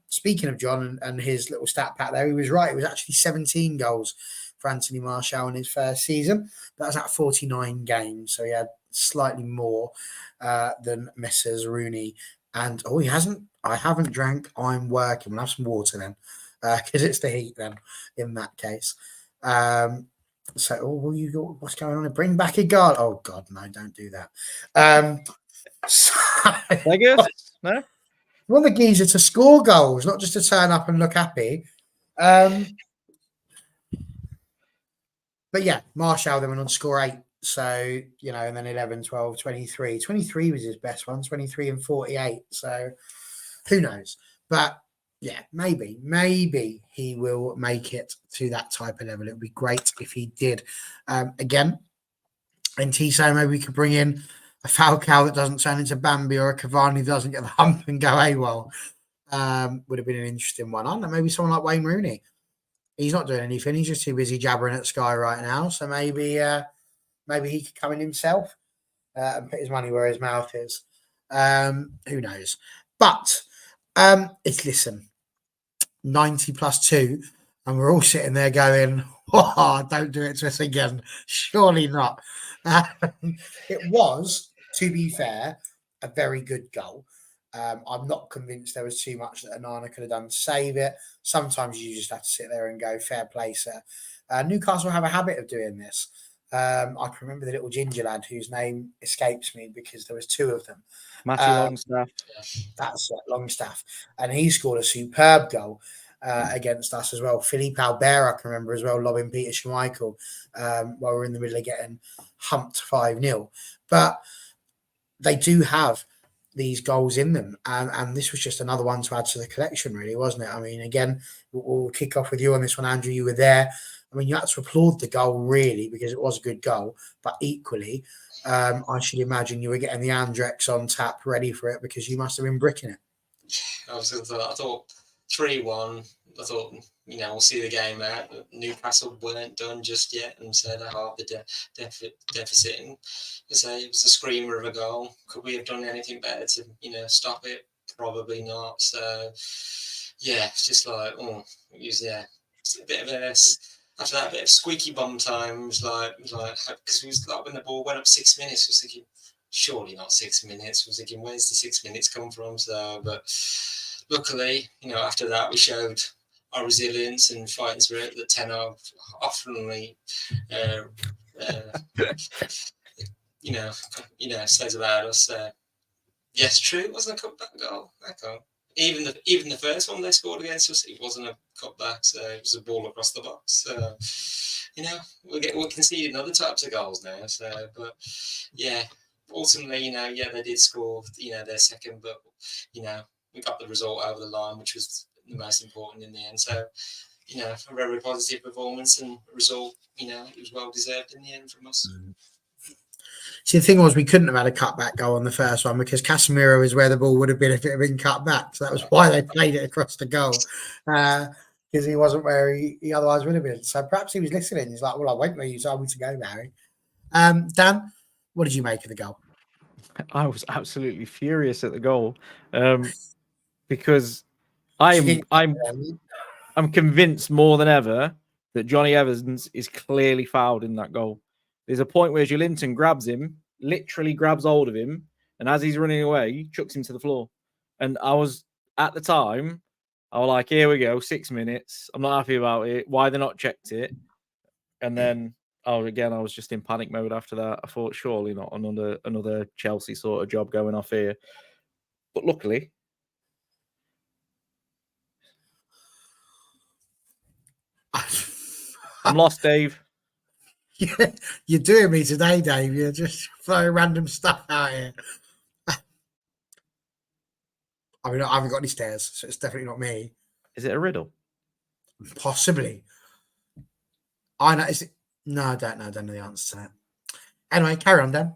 A: Speaking of John and his little stat pack there, he was right. It was actually 17 goals for Anthony Martial in his first season. That was at 49 games. So he had slightly more than Messrs. Rooney. And he hasn't. I haven't drank. I'm working. We'll have some water then, because it's the heat. Then, in that case, what's going on? Bring back a guard. Oh God, no! Don't do that.
C: I guess no.
A: We want the geezer to score goals, not just to turn up and look happy. But yeah, Martial then went on to score 8. So, and then 11, 12, 23. 23 was his best one, 23 and 48. So, who knows? But, yeah, maybe he will make it to that type of level. It would be great if he did. Again, NT saying maybe we could bring in a Falcao that doesn't turn into Bambi or a Cavani that doesn't get the hump and go AWOL. Would have been an interesting one. I don't know, maybe someone like Wayne Rooney. He's not doing anything. He's just too busy jabbering at Sky right now. So maybe he could come in himself and put his money where his mouth is. Who knows? But listen, 90 plus 2, and we're all sitting there going, "Oh, don't do it to us again." Surely not. It was, to be fair, a very good goal. I'm not convinced there was too much that Onana could have done to save it. Sometimes you just have to sit there and go, fair play, sir. Newcastle have a habit of doing this. I can remember the little ginger lad whose name escapes me because there was 2 of them.
C: Matthew Longstaff.
A: That's it, Longstaff. And he scored a superb goal against us as well. Philippe Albert, I can remember as well, lobbing Peter Schmeichel while we're in the middle of getting humped 5-0. But they do have these goals in them. And this was just another one to add to the collection, really, wasn't it? I mean, again, we'll kick off with you on this one, Andrew. You were there. I mean, you had to applaud the goal, really, because it was a good goal. But equally, I should imagine you were getting the Andrex on tap ready for it because you must have been bricking it.
B: I thought 3-1. I thought, we'll see the game out. Newcastle weren't done just yet and said, the deficit. And it was a screamer of a goal. Could we have done anything better to, stop it? Probably not. So, yeah, it's just like, it's a bit of a... After that bit of squeaky bum time, was like because it was like when the ball went up 6 minutes, I was thinking, surely not 6 minutes. I was thinking, where's the 6 minutes come from? So, but luckily, after that, we showed our resilience and fighting spirit that Tenor oftenly, says about us. Yes, true. It wasn't a cutback goal. I can't. Even the first one they scored against us, it wasn't a cutback, so it was a ball across the box. We're conceding other types of goals now. So, but yeah, ultimately, they did score, their second, but we got the result over the line, which was the most important in the end. So, a very positive performance and result. It was well deserved in the end from us.
A: See, the thing was, we couldn't have had a cutback goal on the first one because Casemiro is where the ball would have been if it had been cut back. So that was why they played it across the goal, because he wasn't where he otherwise would have been. So perhaps he was listening. He's like, well, I went where you told me to go, Barry. Dan, what did you make of the goal?
C: I was absolutely furious at the goal because I'm convinced more than ever that Johnny Evans is clearly fouled in that goal. There's a point where Joelinton grabs him, literally grabs hold of him, and as he's running away, chucks him to the floor. And I was, at the time, I was like, here we go, 6 minutes. I'm not happy about it. Why they not checked it? And then, again, I was just in panic mode after that. I thought, surely not another Chelsea sort of job going off here. But luckily, I'm lost, Dave.
A: You're doing me today, Dave. You're just throwing random stuff out here. I mean, I haven't got any stairs, so it's definitely not me.
C: Is it a riddle?
A: Possibly. I know. Is it? No, I don't know. I don't know the answer to that. Anyway, carry on, Dan.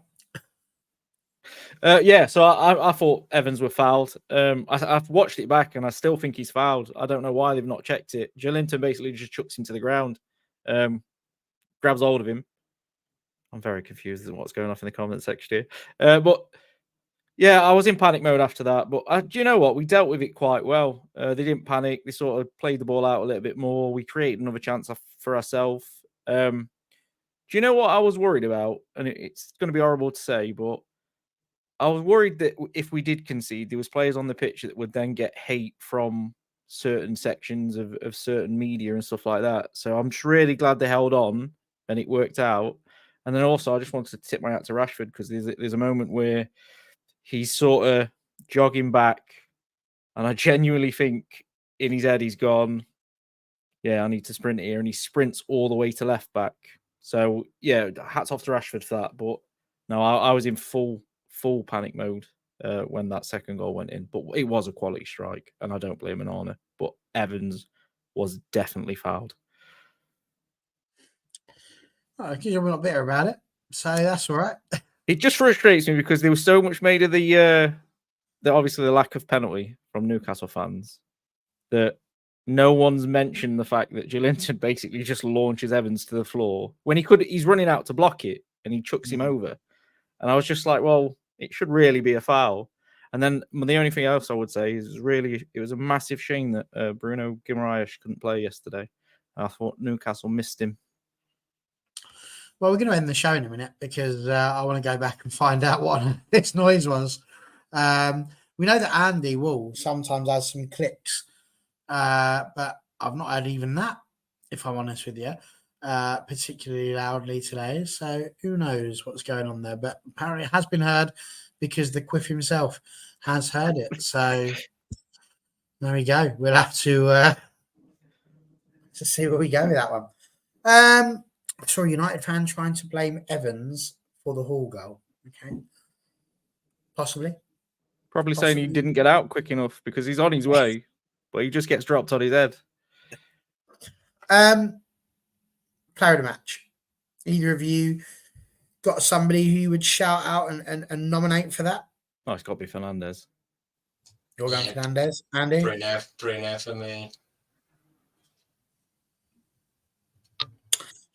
C: Yeah, so I thought Evans were fouled. I've watched it back and I still think he's fouled. I don't know why they've not checked it. Joelinton basically just chucks him to the ground, grabs hold of him. I'm very confused as to what's going on in the comment section here. But yeah, I was in panic mode after that. But do you know what? We dealt with it quite well. They didn't panic. They sort of played the ball out a little bit more. We created another chance for ourselves. Do you know what I was worried about? And it's going to be horrible to say, but I was worried that if we did concede, there was players on the pitch that would then get hate from certain sections of certain media and stuff like that. So I'm just really glad they held on and it worked out. And then also, I just wanted to tip my hat to Rashford because there's a moment where he's sort of jogging back, and I genuinely think in his head he's gone, yeah, I need to sprint here, and he sprints all the way to left back. So yeah, hats off to Rashford for that. But no, I was in full panic mode when that second goal went in. But it was a quality strike, and I don't blame Onana. But Evans was definitely fouled.
A: Because you're not bitter about it, so that's all right.
C: It just frustrates me because there was so much made of the obviously the lack of penalty from Newcastle fans that no one's mentioned the fact that Joelinton basically just launches Evans to the floor when he's running out to block it and he chucks him over. And I was just like, well, it should really be a foul. And then the only thing else I would say is it was a massive shame that Bruno Guimaraes couldn't play yesterday. I thought Newcastle missed him.
A: Well, we're going to end the show in a minute because I want to go back and find out what this noise was. We know that Andy Wall sometimes has some clicks, but I've not had even that, if I'm honest with you, particularly loudly today. So who knows what's going on there? But apparently it has been heard because the Quiff himself has heard it. So there we go. We'll have to see where we go with that one. I saw a United fan trying to blame Evans for the Hall goal. Okay. Possibly.
C: Probably saying he didn't get out quick enough because he's on his way, but he just gets dropped on his head.
A: Player of the match. Either of you got somebody who you would shout out and nominate for that?
C: Oh, it's got to be Fernandes.
A: You're going Fernandes, Andy?
B: Bruno for me.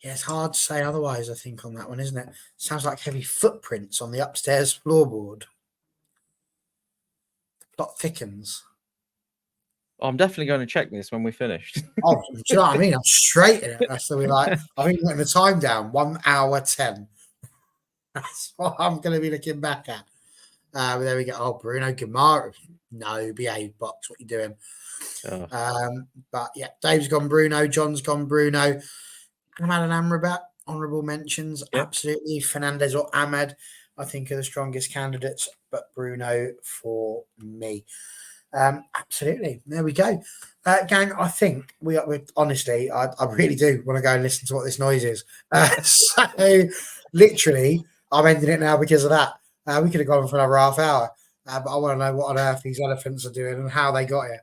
A: Yeah, it's hard to say otherwise, I think, on that one, isn't it? Sounds like heavy footprints on the upstairs floorboard. The plot thickens.
C: I'm definitely going to check this when we finish.
A: Oh, do you know what I mean? I'm straight in it. That's the way, like, I think putting the time down, 1 hour 10. That's what I'm going to be looking back at. But there we go. Oh, Bruno Guimaraes. No, behave, box. What you doing?
C: Oh.
A: But yeah, Dave's gone Bruno. John's gone Bruno. Ahmad and Amrabat, honourable mentions. Yep. Absolutely. Fernandes or Ahmad, I think, are the strongest candidates, but Bruno for me. Absolutely. There we go. Gang, I think we honestly, I really do want to go and listen to what this noise is. So literally, I'm ending it now because of that. We could have gone for another half hour, but I want to know what on earth these elephants are doing and how they got here.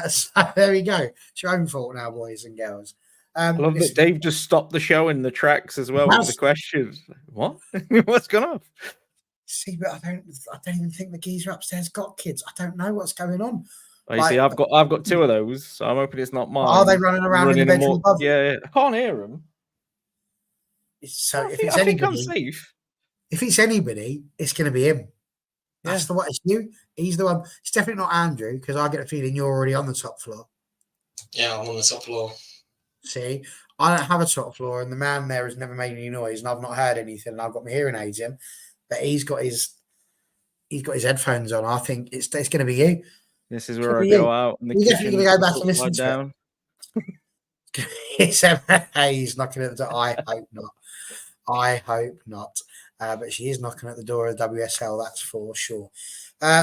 A: So there we go. It's your own fault now, boys and girls.
C: I love that Dave just stopped the show in the tracks as well with the questions. What? What's going on?
A: See, but I don't even think the geezer upstairs got kids. I don't know what's going on.
C: Oh, you see, I've got 2 of those, so I'm hoping it's not mine.
A: Are they running around in the bedroom above?
C: Yeah, I can't hear them.
A: So
C: I think I'm safe.
A: If it's anybody, it's going to be him. That's the one. It's you. He's the one. It's definitely not Andrew, because I get a feeling you're already on the top floor.
B: Yeah, I'm on the top floor.
A: See, I don't have a top floor, and the man there has never made any noise, and I've not heard anything. And I've got my hearing aids in, but he's got his headphones on. I think it's going to be you.
C: This is where I go out. And
A: You're definitely going to go back and listen to it. He's knocking at the door. I hope not. I hope not. But she is knocking at the door of WSL, that's for sure.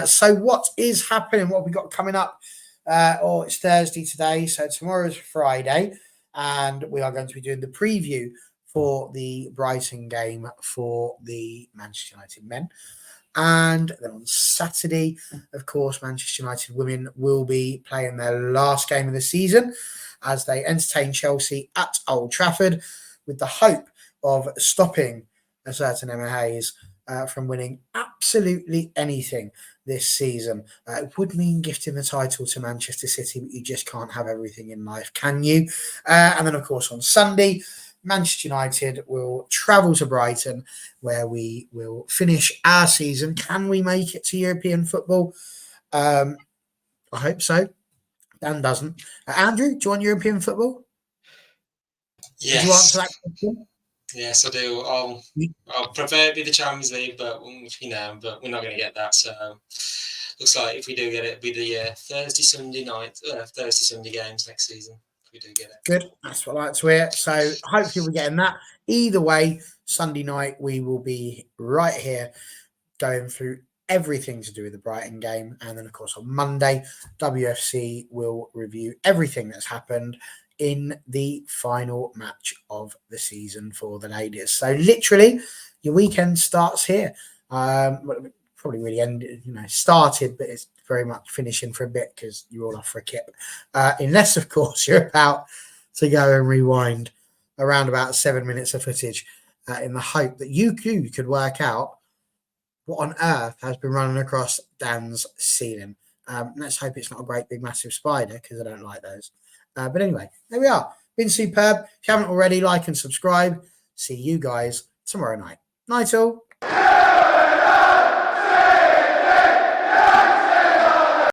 A: So what is happening? What have we got coming up? It's Thursday today, so tomorrow's Friday, and we are going to be doing the preview for the Brighton game for the Manchester United men. And then on Saturday, of course, Manchester United women will be playing their last game of the season as they entertain Chelsea at Old Trafford, with the hope of stopping a certain Emma Hayes from winning absolutely anything this season. It would mean gifting the title to Manchester City, but you just can't have everything in life, can you? And then, of course, on Sunday, Manchester United will travel to Brighton, where we will finish our season. Can we make it to European football? I hope so. Dan doesn't. Andrew, do you want European football?
B: Yes.
A: Did you answer that question?
B: Yes, I do. I'll prefer it be the Champions League, but but we're not going to get that. So looks like if we do get it, it'll be the Thursday Sunday games next season. If we do get it,
A: good. That's what I like to hear. So hopefully we're getting that. Either way, Sunday night we will be right here going through everything to do with the Brighton game, and then of course on Monday, WFC will review everything that's happened in the final match of the season for the ladies. So literally, your weekend starts here. Probably really ended, started, but it's very much finishing for a bit because you're all off for a kip. Unless, of course, you're about to go and rewind around about 7 minutes of footage in the hope that you could work out what on earth has been running across Dan's ceiling. Let's hope it's not a great big massive spider, because I don't like those. But anyway, there we are. Been superb. If you haven't already, like and subscribe. See you guys tomorrow night. Night all.